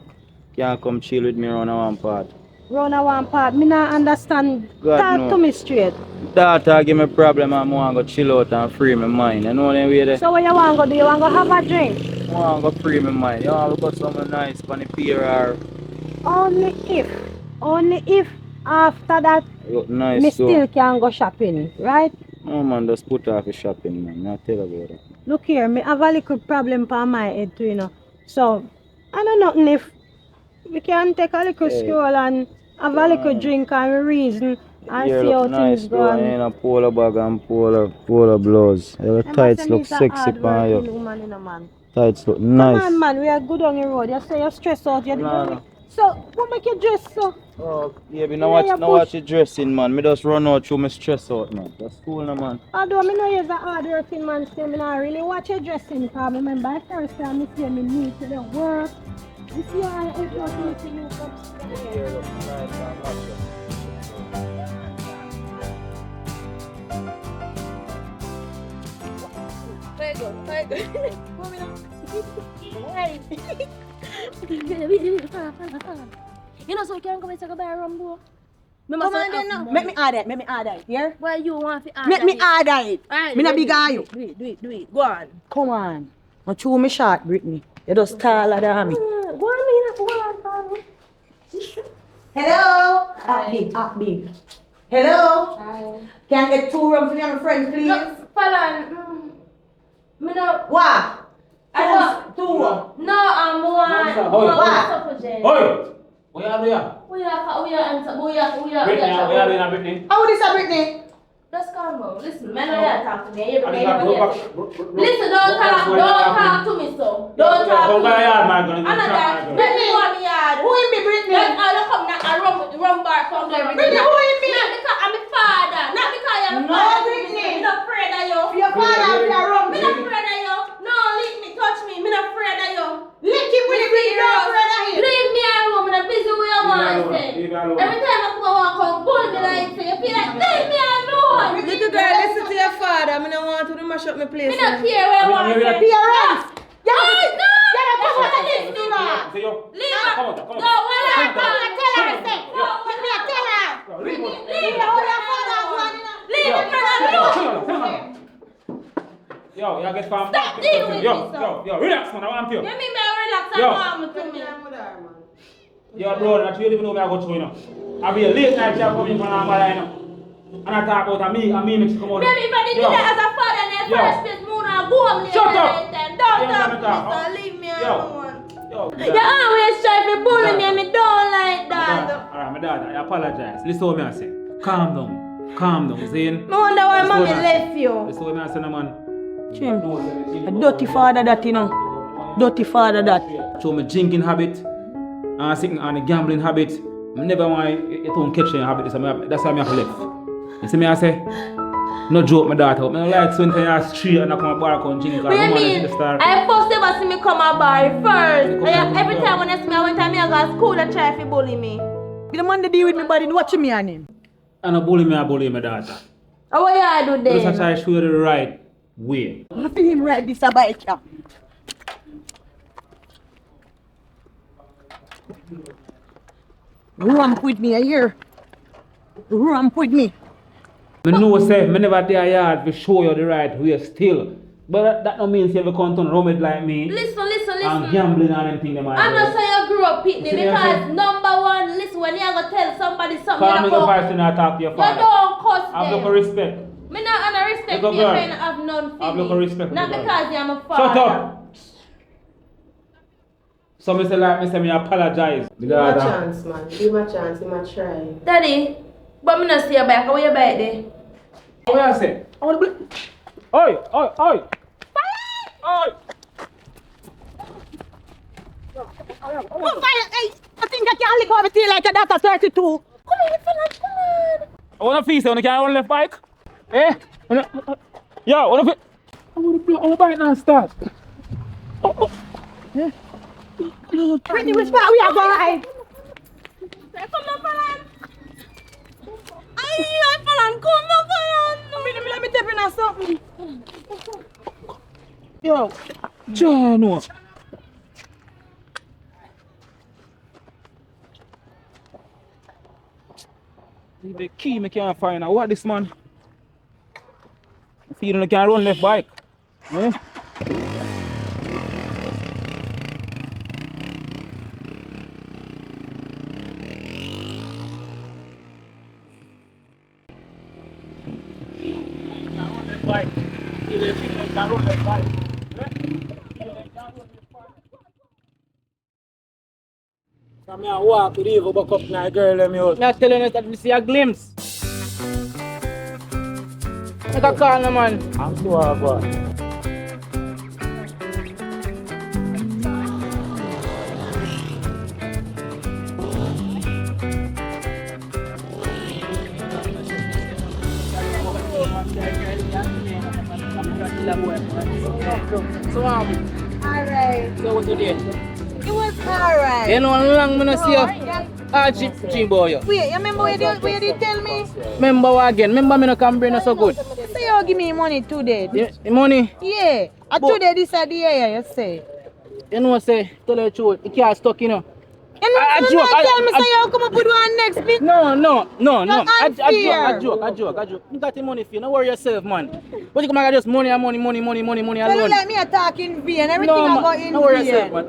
Can't come chill with me around one part. Round a one part, me not understand. God, Talk no. to me straight. Data give me problem and I want to go chill out and free my mind, you know them way there? So what you want to do? You want to go have a drink? I want to go free my mind, you want to go somewhere nice on the pier or... Only if after that, Look nice, me so. still can go shopping, right? No man, just put off the shopping, man. I tell you about it. Look here, me have a little problem for my head too, you know. So, I don't know if we can take a little Hey. stroll and have a little drink and reason and Yeah, see how look nice things though. go. And a polo bag and polo blouse. Yeah, the tights look sexy on you. Woman in a man. Tights look Come nice. on, man, we are good on the road. You say you're stressed out. You Nah, nah. So, what make you dress so? Oh, yeah, but You now know you watch push. your dressing, man. Me just run out through my stress out, man. That's cool, no, man. Although I know you're a hard working man, still, I don't really watch your dressing because I remember the first time I see me need to the work. You see how I introduce me to you from Yeah, look nice and natural. You know, so you can't come and take a buy rum, bro. Come on then now. Make me order it, yeah? Why you want to Make me order it. Alright, Me not big on you. Do it. Go on. Come on. Not chew me short, Brittany. You just taller than me. Go on, Mina. Hello? Up big. Hello? Hi. Can I get 2 rum for my friend, please? No, Falan. Me no. What? I don't. 2 rum. No, I'm one. Oi. Oi! What you doing? We are. Brittany? How this a Brittany? Just calm down. Listen, man, I talk to me. I got go back. Listen, don't talk to me so. Don't talk to me. Another, let me want me yard. Who in me, Brittany? Then I'll come now and rum bar from there. Brittany, who in me? Not because I'm a father. Not because you're a No, father. Brittany. I'm not afraid of you. Your father and your rum. I'm not afraid of you. No, lick me, touch me. I'm not afraid of you. Lick him with the Brittany, don't afraid of him. Leave me alone. I'm busy with your man. Every time I come and walk out, pull me like say, you feel like, leave me alone. Little girl, listen to your father. I don't want to mash up my place. Me not care where I want to. Parents! Oh, no! Yeah, come on, Leave listen me. to her. Leave her. Come on. No, what I Tell her, say. Give me a tell her. Leave her. Hold your father, one in a... Leave me alone. Yo, you get farm. Stop dealing with me, Yo, relax, man. I want you. You mean me relax and Yo. warm to me? Yo, bro, that's really know me I go through, you know. I be a late night job coming from Amala, you know. And I talk about me makes come out. Maybe if I didn't do that as a father in the first place, moon and go home later. Shut up. Don't Yeah, talk let me to talk, me, huh? so leave me Yo. alone. Yo, You always try to bully me and me don't like that. Alright, my dad, I apologize. Listen what me I say. Calm down, Zane. I wonder why Listen mommy what me I say. left you. Listen what me I say, no, man. Jim, a dirty father that, you know. Dirty father that. Show me drinking habit, and sitting on the gambling habit. I never want you to catch your habit. That's why I have left. You see me, I say, no joke, my daughter. I don't like when you're street and I come a bar and drink. What do you mean? I first ever see me come a bar first. Every time when I see me, I went to me, I go to school and try to bully me. The man that deal with me body, watch me on him. And I bully my daughter. Oh, what you do Just then? try to show you the right way. I feel him right this about it. Ramp with me, I hear. Ramp with me. I know say, I never there yard to show you the right way still. But that don't mean you ever come to rummed like me. Listen. And gambling and anything them I'm not saying you grew up pitney See me, I because say- number one, listen, when you go tell somebody something, Come you go go, first and I talk to your you father. don't cuss Have them. look respect. Me not under respect Little for you, girl. me not have none for Have me. look respect, Not little girl. because I'm a father. Shut up! So me say like me say me apologize. Give him a chance, man. Give him a chance. Give him a try. Daddy, but me not see you back. How you back there? What you say? I want to believe. Oi! Oi! Oh, fire! Hey, I think I can lick over tea like a doctor 32. Come on, fella, I want to feel so when you can't run left bike. Eh? Yo, I want to feel. I want to play our bike now start. Brittany, which part we are going ride? Come on, fella. Ay, fella, come on, fella. Brittany, let me tap in on something. Yo, John. The key me can't find out. What this man? I feel like I can't run left bike. Eh? I'm here walk with Eva back up now, girl, let me out. I'm telling you that we see a glimpse. Make a call, no, man. I'm sure, boy. So, Alright. so what you did? It was alright. You know how long I see you? Jimbo. Wait, you remember what you did tell me? Remember what again? Remember me no can bring us so good. So you give me money today? Yeah, money? Yeah. Today this is the year, you say. You know say, tell you the truth, it can't stuck, you know. You know, I so joke, tell me say you come up with one next bit. No. You're I joke. You got the money for you. Don't worry yourself, man. What you come and just money So you alone? let me talk in vain, everything No, I man. got in Don't worry vain. yourself, man.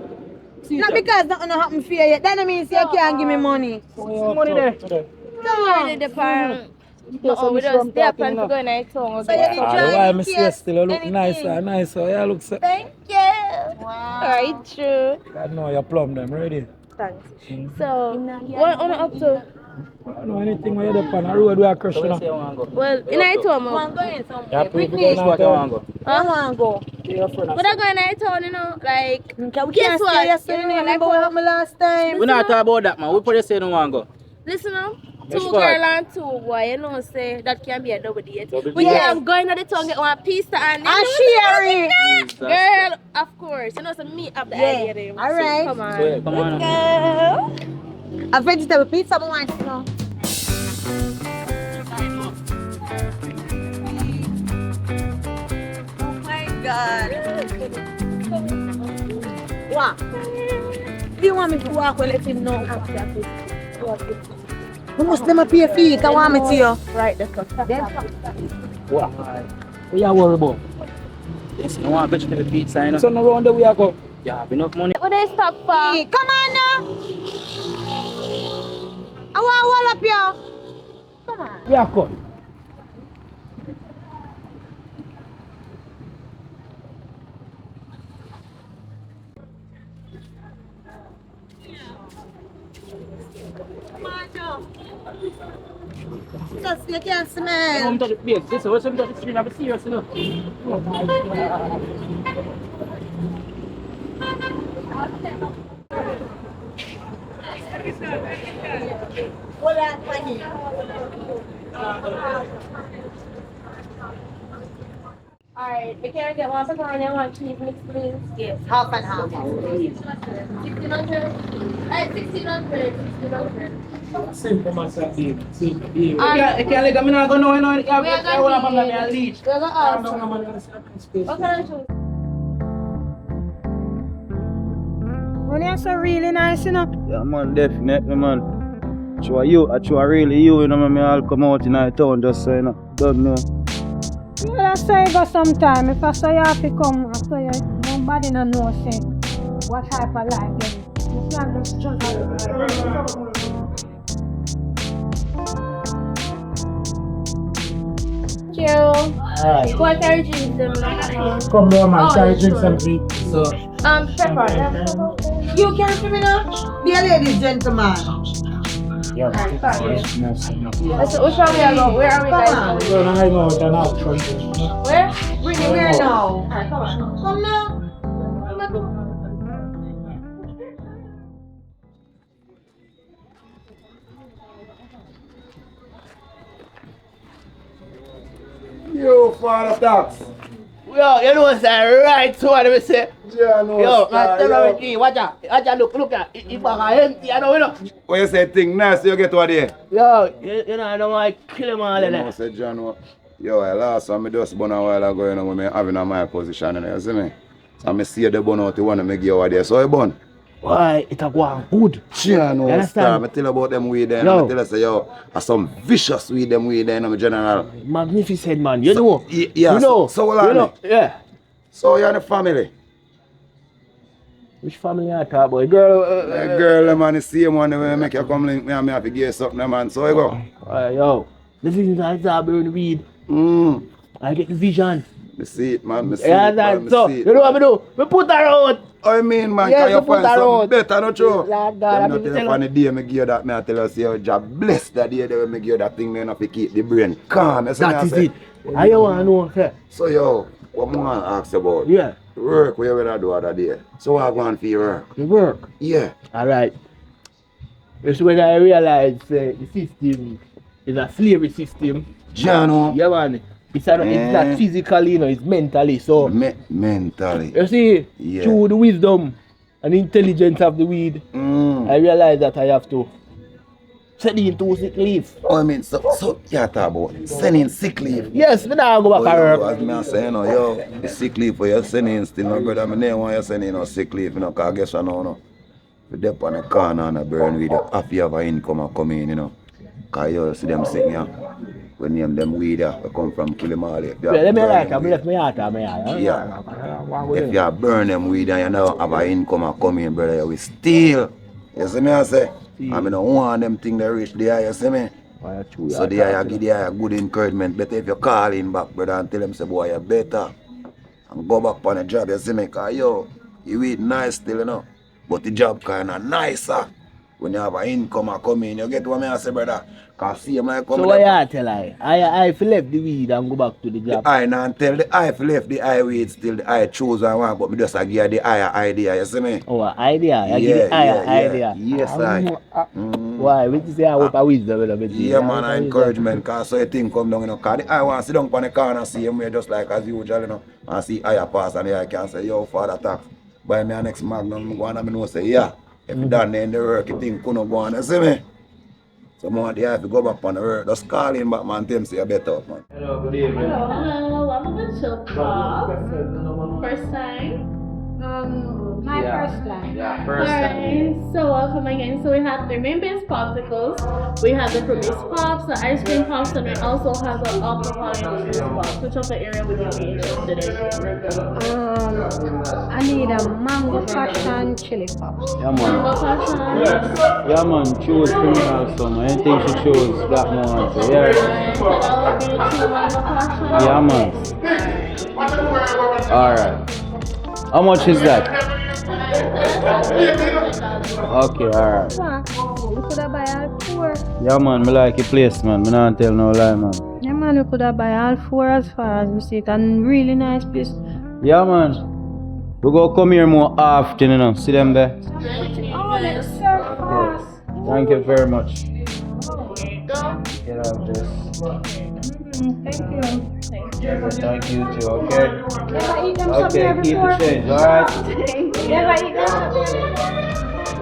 See Not you, because nothing happened for you yet. That means you can't give me money. money there. Come on. The farm. Oh, we don't stay up and go in a tongue. So you did try Why in me see case still look anything. nicer. Yeah, look so. Thank you. Wow. Alright, true. I know you plumb them ready. Thanks. So, what on up to? I don't know anything where you're up on a road where I crush you know. Well, in a town, I'm going somewhere. Yeah, With people me. go now. I want to go. But I go in a town, you know, like, We guess can't what? stay yesterday. You know, Remember like, what happened last time? We're not talking about that, man. We probably say no one go. listen up. Yes, Two God. girl and two boy, you know, say that can be a double date. Double But date. yeah, I'm going to the town get one pizza and And Sherry. girl, of course. You know, so me up the idea there. All right. Come on. So, yeah, come on. Go. A vegetable pizza, I want to know. Oh my God. What? Do you want me to walk or let him know? You must let me pay feet. I want me to you. Right, that's what. What? What you worry about? Listen, I want vegetable pizza, you know. So no round the way I go. You have enough money. What they stop for? Hey, come on now. I want to wall up you. Come on. We are good. Just you can I'm smell. touch the place. Listen, what's up touch the screen? I'm serious, you know. Hold on, Fanny. Alright, we can get one pepperoni and one cheese mix, please. Yes. Half and half. 1600. Hey, 1600. Simple myself, baby. Simple, baby. I can't let me not go no, you know. We are going to leech. We're going to ask. What can I choose? Money are so really nice, you know. Yeah, man, definitely, man. I really you know, me all come out in the town just so, you know. Don't know. Yeah, that's how you go sometime. If I say you have to come, I say you, nobody no know say what type of life you live. It's not just struggle. Alright. What are you drinking them? Come down, man. Try to drink something. So, Pepper. You can see me now? Dear ladies, gentlemen. yeah. So, which one we are going? Where are we guys Come going? Well, I know that now. Where? Bring it here now. Alright, come on. Come now. Yo, father tax. Yo, you know what's right to what we say? Yeah, no, Yo, star, tell yo. me, watch out, look at it. If I empty, you know. When you say thing nice, you get what there? Yo, you know, I don't want to kill him all You in know, there. say John, yo, last one I just born a while ago, you know, when I having a my position, you know, you see me? So I see the bun out the one to make you over there. So you bun? Why, it a go on good. Yeah, no, You understand? star. I tell you about them weed there. Yo. I tell you, say, yo, are some vicious weed, them weed there, you know, general. Magnificent, man. You know. Yeah, you know. so what you I know. Yeah. So you're in the family? Which family you talk about? Girl, Girl, man, the same one when make you come link me and me have to give you something, man. So you go. yo, the vision I saw burn weed. I get the vision. Me see it, man. Me see Yeah, it, man. that, so, Me see it. you know what me do? Me put her out. I mean, man, Yes, can you you put find her something out. better, no true? Lord God, Let me I not be tell you tell from her. the day me give you that, me I tell you, say, your job bless that day when me give you that thing, me enough to keep the brain calm. You see me, That I is say? it. I you want to know, sir. So, yo, what I want to ask you about? Yeah. Work, what you gonna do other day? So, what I want for your work? The work. Yeah. Alright. It's when I realize the system is a slavery system. Jano. Yeah, man. It's not physically, you know, it's mentally. So, mentally. you see, Yeah. through the wisdom and intelligence of the weed, I realize that I have to send in 2 sick leave. Oh, I mean, so you talk about sending sick leave? Yes, me now go back Oh, to yo, work. as me say, you know, yo, the sick leave for you sending still, my brother, me never want you sending no sick leave, you know, because I guess I know, no. If you're up on the corner and a burn with you, have you have an income come in, you know. Because you see them sick now. We name them weed, we come from Kilimali. Yeah, let me like, I'm left me out of me. Yeah. If you burn them weed and you don't have an income come in, brother, you will steal. You see me, I say? I mean, I don't want them things to reach there, you see me? So there you give there good encouragement. Better if you call in back, brother, and tell them, say, boy, you better. And go back on the job, you see me? Because, yo, you eat nice still, you know. But the job kind of nicer. When you have an income come in, you get what I say, brother? Because see, I come so what you tell I left the weed and go back to the job. I now tell the I left the I weed still the I choose I want, but me just give you the idea, you see me? Oh, idea? You give the idea? Yes, I. Why? Which is I hope I wisdom with it. Yeah, man, encouragement, because so you think come down, you know, because I want to sit down on the corner and see him just like as usual, you know, and see I pass and I can say, yo, father tax, buy me a next magnum, go on and I know say, yeah, if you done in the work, you think couldn't go on, you see me? So more they have to go back on the work, just call in back, man, tell him say you better up, man. Hello, good evening. Hello, welcome to Chill Talk. First time? My first time. Yeah, first time. So welcome again. So we have 3 main base popsicles. We have the fruit-based pops, the ice cream pops, and we also have the alcohol-infused pops. Which of the area would you be interested in? I need a mango passion chili pops. Yeah, Mango man. passion. Yeah, man. Choose criminal summer. Anything she choose, that one. So, yeah. That would be the 2 mango passion. Yeah, man. Alright. How much is that? Okay, alright. You could have buy all 4. Yeah, man. Me like your place, man. Me not tell no lie, man. Yeah, man, you could have buy all 4 as far as we see it. And really nice place. Yeah, man. We go come here more often, you know. See them there? Oh, let's serve fast. Thank you very much. Get out this. Thank you. Thank you too, okay? Never eat them Okay, somewhere keep before. the change, alright? Never eat them somewhere.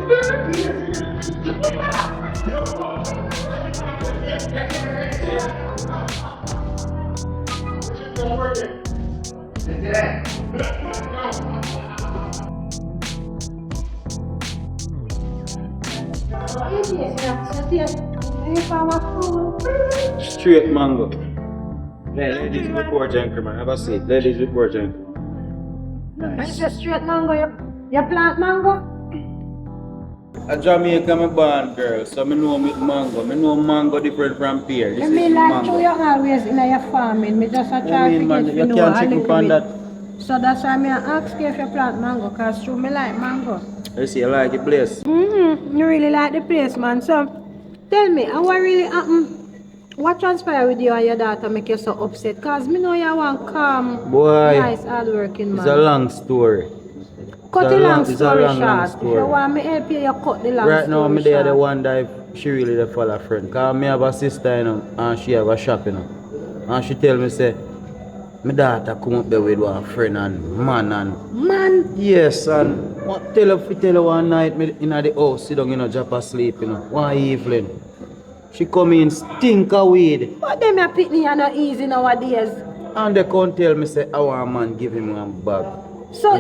Straight mango. Ladies before drink, man. Have a seat. Ladies before drink. It's a straight mango. You plant mango? A Jamaica, me born girl, so me know with mango. Me know mango different from pear. This I is mean, like mango. you always in your farming. Me just a try to man, get you to know can't a check little up on bit. that. So that's why me ask you if you plant mango, cause true me like mango. You see, you like the place. You really like the place, man. So tell me, what really happened? What transpired with you and your daughter make you so upset? Cause me know you want calm, Boy, nice, hardworking man. it's a long story. Cut the long story long short. If you want me help you, you cut the long story right now, short. me there the wonder if she really the follow friend. Cause me have a sister, you know, and she have a shop, you know. And she tell me say, my daughter come up there with one friend and man and... Man? Yes, and tell her one night me in the house, sit down in a drop asleep, you know, one evening. She come in, stink of weed. But them your pitney are not easy nowadays. And they can't tell me say, our man give him one bag. So,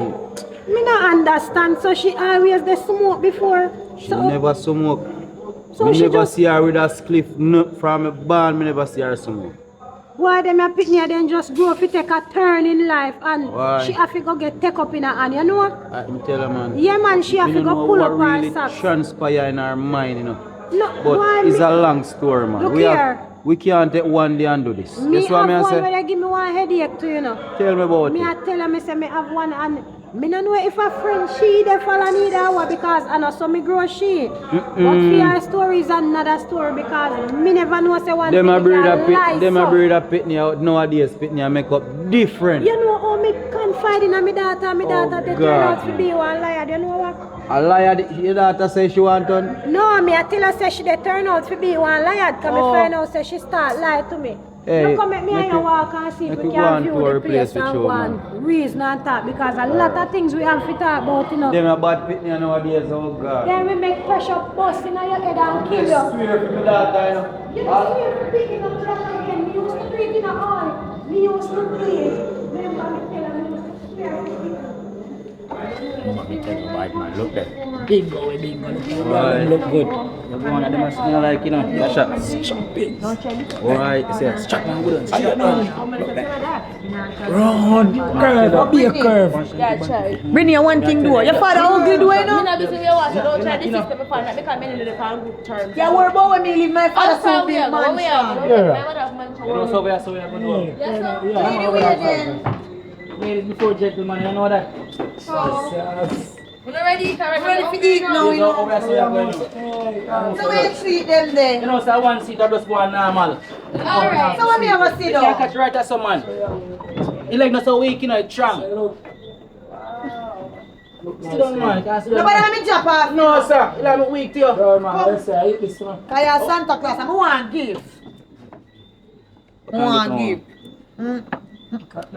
me not understand. So she always the smoke before? She never smoke. So me she never just... see her with a spliff from a barn, me never see her smoke. Why them your pitney then just grow up to take a turn in life and Why? she have to go get take up in her hand, you know? I tell her, man. Yeah, man, she have to go pull up her really socks. transpire in her mind, you know. No, But why it's me? a long story, man. Look we here. we can't take one day and do this. Me That's what have I one say. where they give me one headache too, you know. Tell me about Me it. I tell her, me say me have one and me no know if a friend she dey follow need that one because I know so me grow she. But for her story is another story because me never know say one Them a thing breed can a pit, lie them a so. breed a pitney out nowadays. Pitney a make up different. You know how me confide in my daughter they turn out to God, be one liar. Do you know what? a liar. Your daughter say she want done. No, me I tell her say she dey turn out to be one liar because me Oh. find out say she start lie to me. Hey, You come make me make and you it- walk and see if make we it go can on view to our the place place with and you, go man. and reason and talk because a lot of things we have to talk about, you know. Them a bad pitney nowadays. Oh God. Then we make pressure bust in your head and kill you. I swear for my daughter, you know. You don't swear for picking up that again. Me used to do it in a hall. Me used to do it. Remember me tell her me used to swear for picking up. Mama, me tell you, bad man, look there. Bingo. Look Right. look good. You're going at them and smell like, you know, your shots. Shopping. Alright, you say. Strap man good. I don't know. Look there. Run. Curve. Be a curve. Yeah, try. Bring you one thing do. Your father ugly do you Me know? not be saying you want to don't try this system before that because many live on good terms. Yeah, worry about when me leave my father That's how so we big are. When we are, mansion. my mother have mansion. You know, so we are going to do. Yes, sir. Lead the way then. Ladies before gentlemen, you know that. We're not ready. I'm ready to eat now, you know. So we treat them You there. know, so one seat I just go on normal. Alright. So when me have a sit You can't down. catch right at some man. You like not so weak, you know, it's strong. Sit down, man. Can't sit down. Nobody have me drop off. No, sir. You like me weak to you. Cause you're Santa Claus, I want gift. I want gift.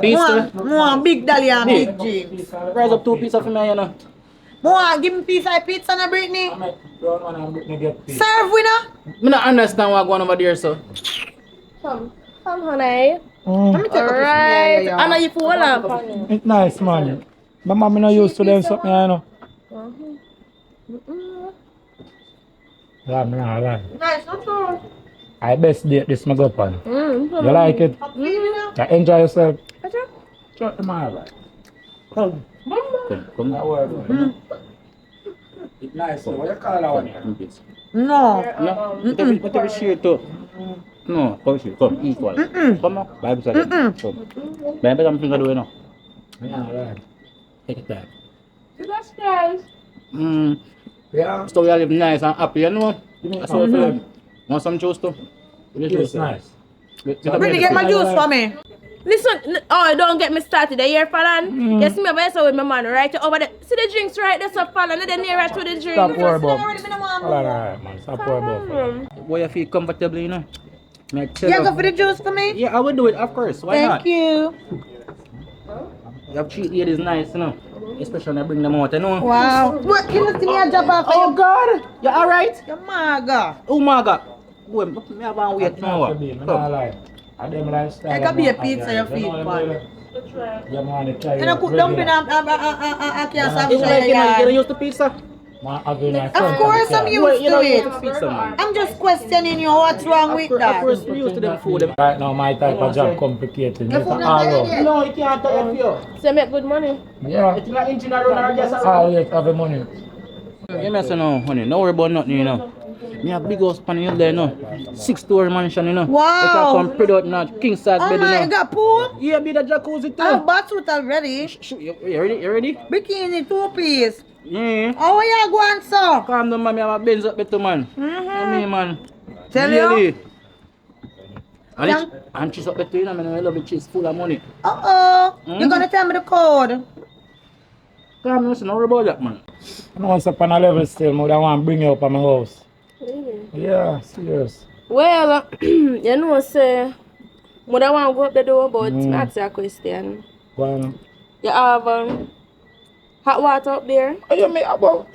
Piece More big dolly and big jeans. Rise up 2 pieces for me, you know. More give me piece of pizza na Brittany. Serve winner. I don't understand what's going on over there, so. Come, honey. Let me take Alright. a I know you feel well. It's nice, man. My mom not used to them something, you know. Yeah, me not lie. Nice, not true. I best date this my go pan. Mm. You like it? Mm. You enjoy yourself? Okay. Shut the man right. Come. Come on. It's nice. What you call that one? No. No, but every share too. No, come here, come, equal. Come on, Bible said it. Come. Bible something to do, you know. Yeah, right. Take it back. That's nice. Yeah. So we all live nice and happy, you know. That's what I feel. Want some juice too? It's nice. Brittany, get my juice for me. Listen, oh, don't get me started. The year Fallon. You see me over here with my man, right? Over there. See the drinks right there, so Fallon. And then nearer to the drinks. Stop worry about alright, man. Stop worry about Boy, you feel comfortable, you know. You go for the juice for me? Yeah, I will do it, of course. Why not? Thank you. You have treat ladies nice, you know. Especially when I bring them out, you know. Wow. What? You don't see me a job off? Oh, God. You alright? You maga. Oh, my God. Boy, me have one wait now. Come. I can be a pizza your feet, man. Yeah, man, they try You know, cook dumpling and can't have It's like, you know, you used to pizza. Of course I'm used to it. I'm just questioning you what's wrong with that. Of course, we used to them food. Right now, my type of job complicated. It's all around. No, you can't tell you. So make good money. Yeah. It's not engine around or just Always have the money. You mess no, honey. Don't worry about nothing, you know. Me have big house pan in there, you know. 6-story mansion, you know. Wow. You can come pretty out now, king size Oh bed, you my know. God, pool? Yeah, be the jacuzzi too. I bought it already. You ready? You ready? Bikini 2-piece. Yeah. How are you going, so? Calm down, man. I have a Benz up better, man. Me, man. Tell you? And cheese up better, you know. I love it. Cheese full of money. You're gonna tell me the code? Calm down, don't worry about that, man. Once upon a level still, I want to bring you up at my house. Really? Yeah, serious. Well, you know, say, I want to go up the door, but me ask you a question. Go on. You have hot water up there? What you mean about?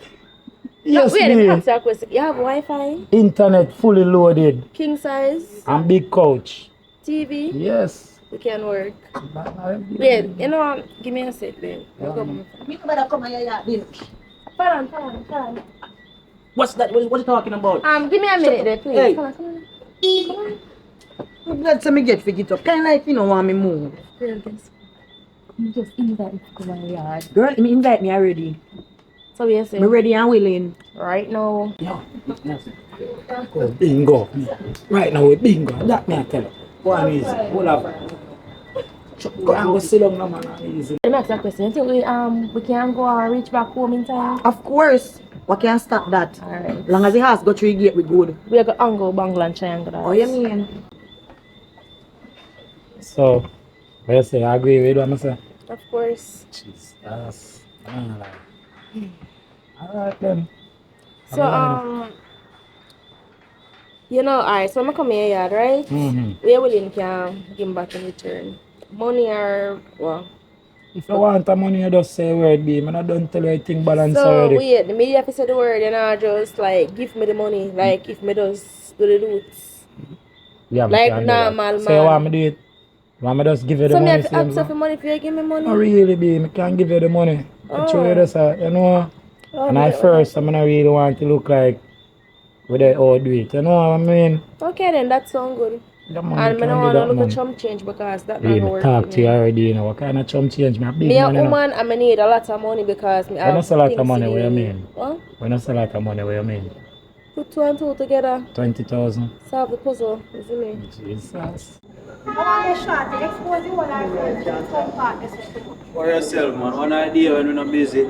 Yes, Yes, wait, let me babe. ask you a question. You have Wi-Fi? Internet fully loaded. King size? And big couch. TV? Yes. We can work. Wait, you know what? Give me a sec, babe. You better come here, yeah. Fallon. What's that? What are you talking about? Give me a minute there, please. Hey. Come on. Let's me get figured up. Kind of like you don't want me move. Girl, guess. You just invite me to my yard. Girl, me invite me already. So we say? Me ready and willing. Right now. Yo, Go bingo. Right now we bingo. That me I tell you. Go on easy. Hold up. Go and go sit down now, man. Easy. Let me ask you a question. You think we can go and reach back home in time? Of course. We can't stop that. Alright. Long as the house go through the gate, we good. We go angle, bangle and triangle. Oh, you mean? So, what you say? I agree with what I say? Of course. Jesus. Alright then. So, you know, alright, so I'm come here, yard, right? We willing can give back in return. Money or what? If you want the money, you just say word, B. Man, I don't tell you anything balance So, already. wait, the media have to say the word and I just like give me the money, like if me just do the roots. Yeah, Like can do normal that. man. So you want me to do it? You want me just give you the So, me money? have to ask for money if you give me money? Not really, B. I can't give you the money. But you just, you know. And at first, I'm not really want to look like we they all do it. You know what I mean? Okay then, that sounds good. The money And I can don't do want that, to look man. at chump change because that Really, not me work talk for to you me. already, you know. What kind of chump change? Me a big Me a money, you know. woman and I need a lot of money because me When I have sell a lot things of money, to what you do. mean? What? When I sell a lot of money, what you mean? Put 2 and 2 together, 20,000. solve the puzzle, you see me? Jesus. For yourself, man. One idea when you're not busy.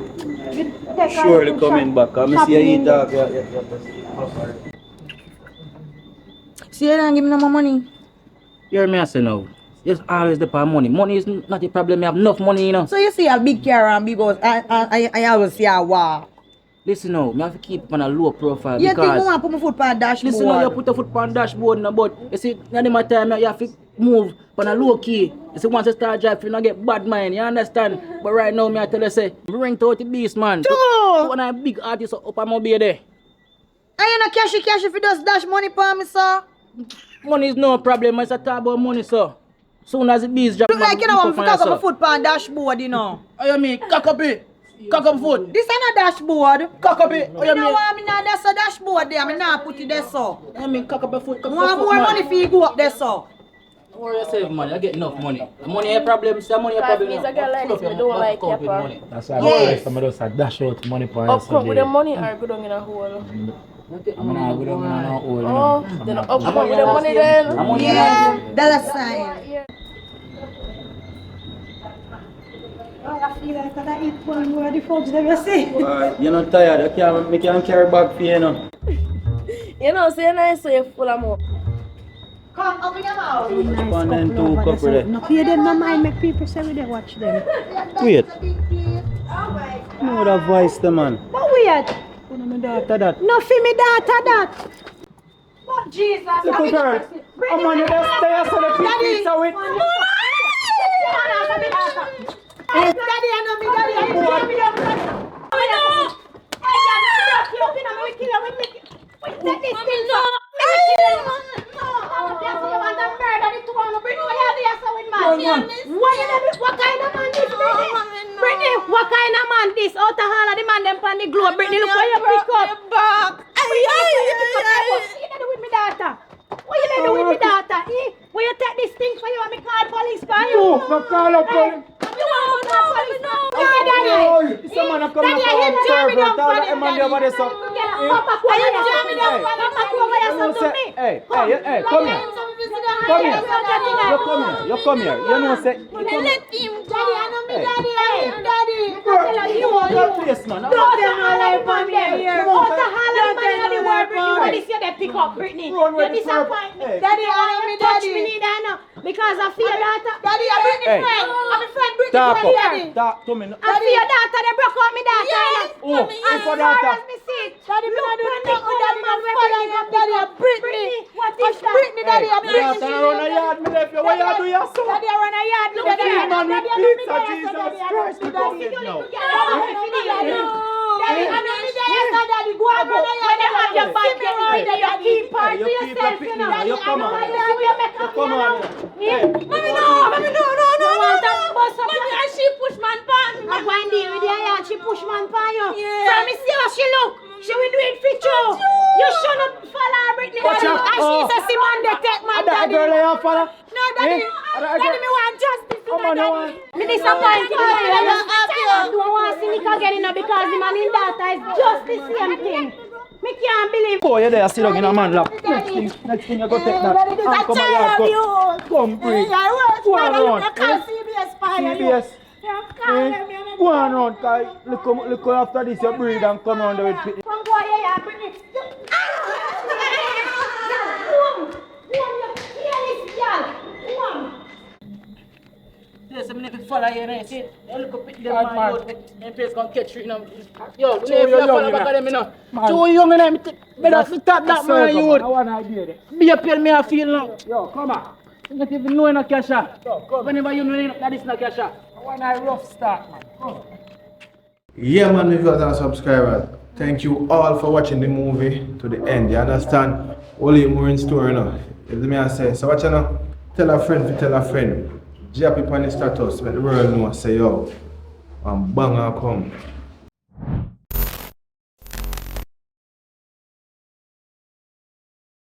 Surely coming back. I'm see you talk. See, you don't give me no more money. You hear me I say now? It's always the money. Money is not a problem. I have enough money, you know. So you see a big car and big house, I always see a wow. Listen now, I have to keep on a low profile You because... think I want to put my foot on the dashboard? Listen now, you put your foot on the dashboard now, but you see, any my time you have to move on a low key. You see, once you start driving, you don't get bad mind, you understand? But right now, I tell you, say, bring to the beast, man. To one of the big artists up on my bay there. And you know cash if you just dash money for me, sir? Money is no problem, it's a talk about money, sir. Soon as the beast drop, Look like you know want me to cock up my foot on the dashboard, you know. Oh, you mean, cock up it? Cock up foot. This ain't a dashboard. Cock up it. Oh, You know what? I mean, that's a dashboard there. I mean, now put it there, so. I mean, cock up your foot. I want more money for you go up there, so. Don't worry yourself, man. You get enough money. The money a problem, the money a problem. Because me, a girl like this, me don't like your pa. That's why I some of those are dash out money for us. Up front with the money or go down in a hole? I'm not good on no hole. Oh, then up front with the money then? Yeah, dollar sign. I feel like I eat one more of the folks that you see. You're not tired. I can't carry back for you, know. You know, say nice so you're full of more. Come, open your mouth. And then two couple there. No, pay them no mind, make people say we they watch them. Wait. No that voice, the man. But weird. My daughter that. No, for me daughter that. But Jesus. Little girl. I'm on you just stay so the pizza with. Daddy, I know me, daddy, I know me. What kind of man this? Out of all of the man them pan the globe. Brittany, look where you pick up. What you with me daughter? What you do with me daughter? Will you take this thing for you and me call police for you? No, no call up police. You want to call police? No, Daddy. Someone come up and serve her. Tell that man over there so. Papa, are you jamming me down? Papa, over there so to me. Hey, come here. Come here. You come here. You know say. Let him, Daddy. I know me, Daddy. Daddy. You want that place, man. Don't tell no lie for me here. What the hell am I in the world, Brittany? What is your pick up, Brittany? You disappoint me. Daddy, I know me, Daddy. Touch me, need I know. Because I feel daughter. Daddy, I'm Brittany's friend. I'm a friend, Brittany's friend here. Talk to me. I feel your daughter, they broke out me daughter. Yes. Oh, as far as me see it. Daddy, me not do nothing with Daddy, man. Following up, Daddy, I'm Brittany. What is that? Brittany, Daddy, I'm Brittany. Turn around the yard, me left you. What you do your son? Daddy, I run a yard. Look at Daddy, man, with pizza, Jesus Christ, we go Daddy, fit now. Daddy, I know me there, so Daddy, go and run a yard. When you have your bag, you know, you keep part to yourself, you know. You come on. Come on. Mommy, no. And she push man pan. I'm going there with your yard, she push man pan you. From me see how she look. She will do it for you. You shouldn't follow her, Brittany. And she says, Simon, they take my daddy. That girl you follow? No, Daddy. Daddy, me want justice. Come on, you want? Me disappointed. I don't want to see Nick again, you know, because the man in daughter is just the same thing. Me can't believe. Oh, you're there, sit down in a man lap. Next thing you go take that. This is a Come on, child of you. Come, breathe. I work Go for on, you. run. You can't CBS fire you. CBS. You can't me. Go on, run, cause look after this, you breathe and come round there with pity. Come go here and bring it. Boom. You hear this, girl? Boom. Yes, I'm gonna follow you, man. See, you look up at them, man. Them place gonna catch you, you know. Yo, Too young, follow back of them, you know. Too young, you know. Better stop that, man, you. I want an idea there. Be a pain me I feel now. Yo, come on. You don't even know no cash out. Yo, come. Whenever you know that is not cash out. I want a rough start, man. Come. Yeah, man, viewers and subscribers. Thank you all for watching the movie to the end. You understand? Only more in store, you know. If me I say, so watch you know. Tell a friend, tell a friend. Drop it on the status, let the world know, say yo, and bang and come.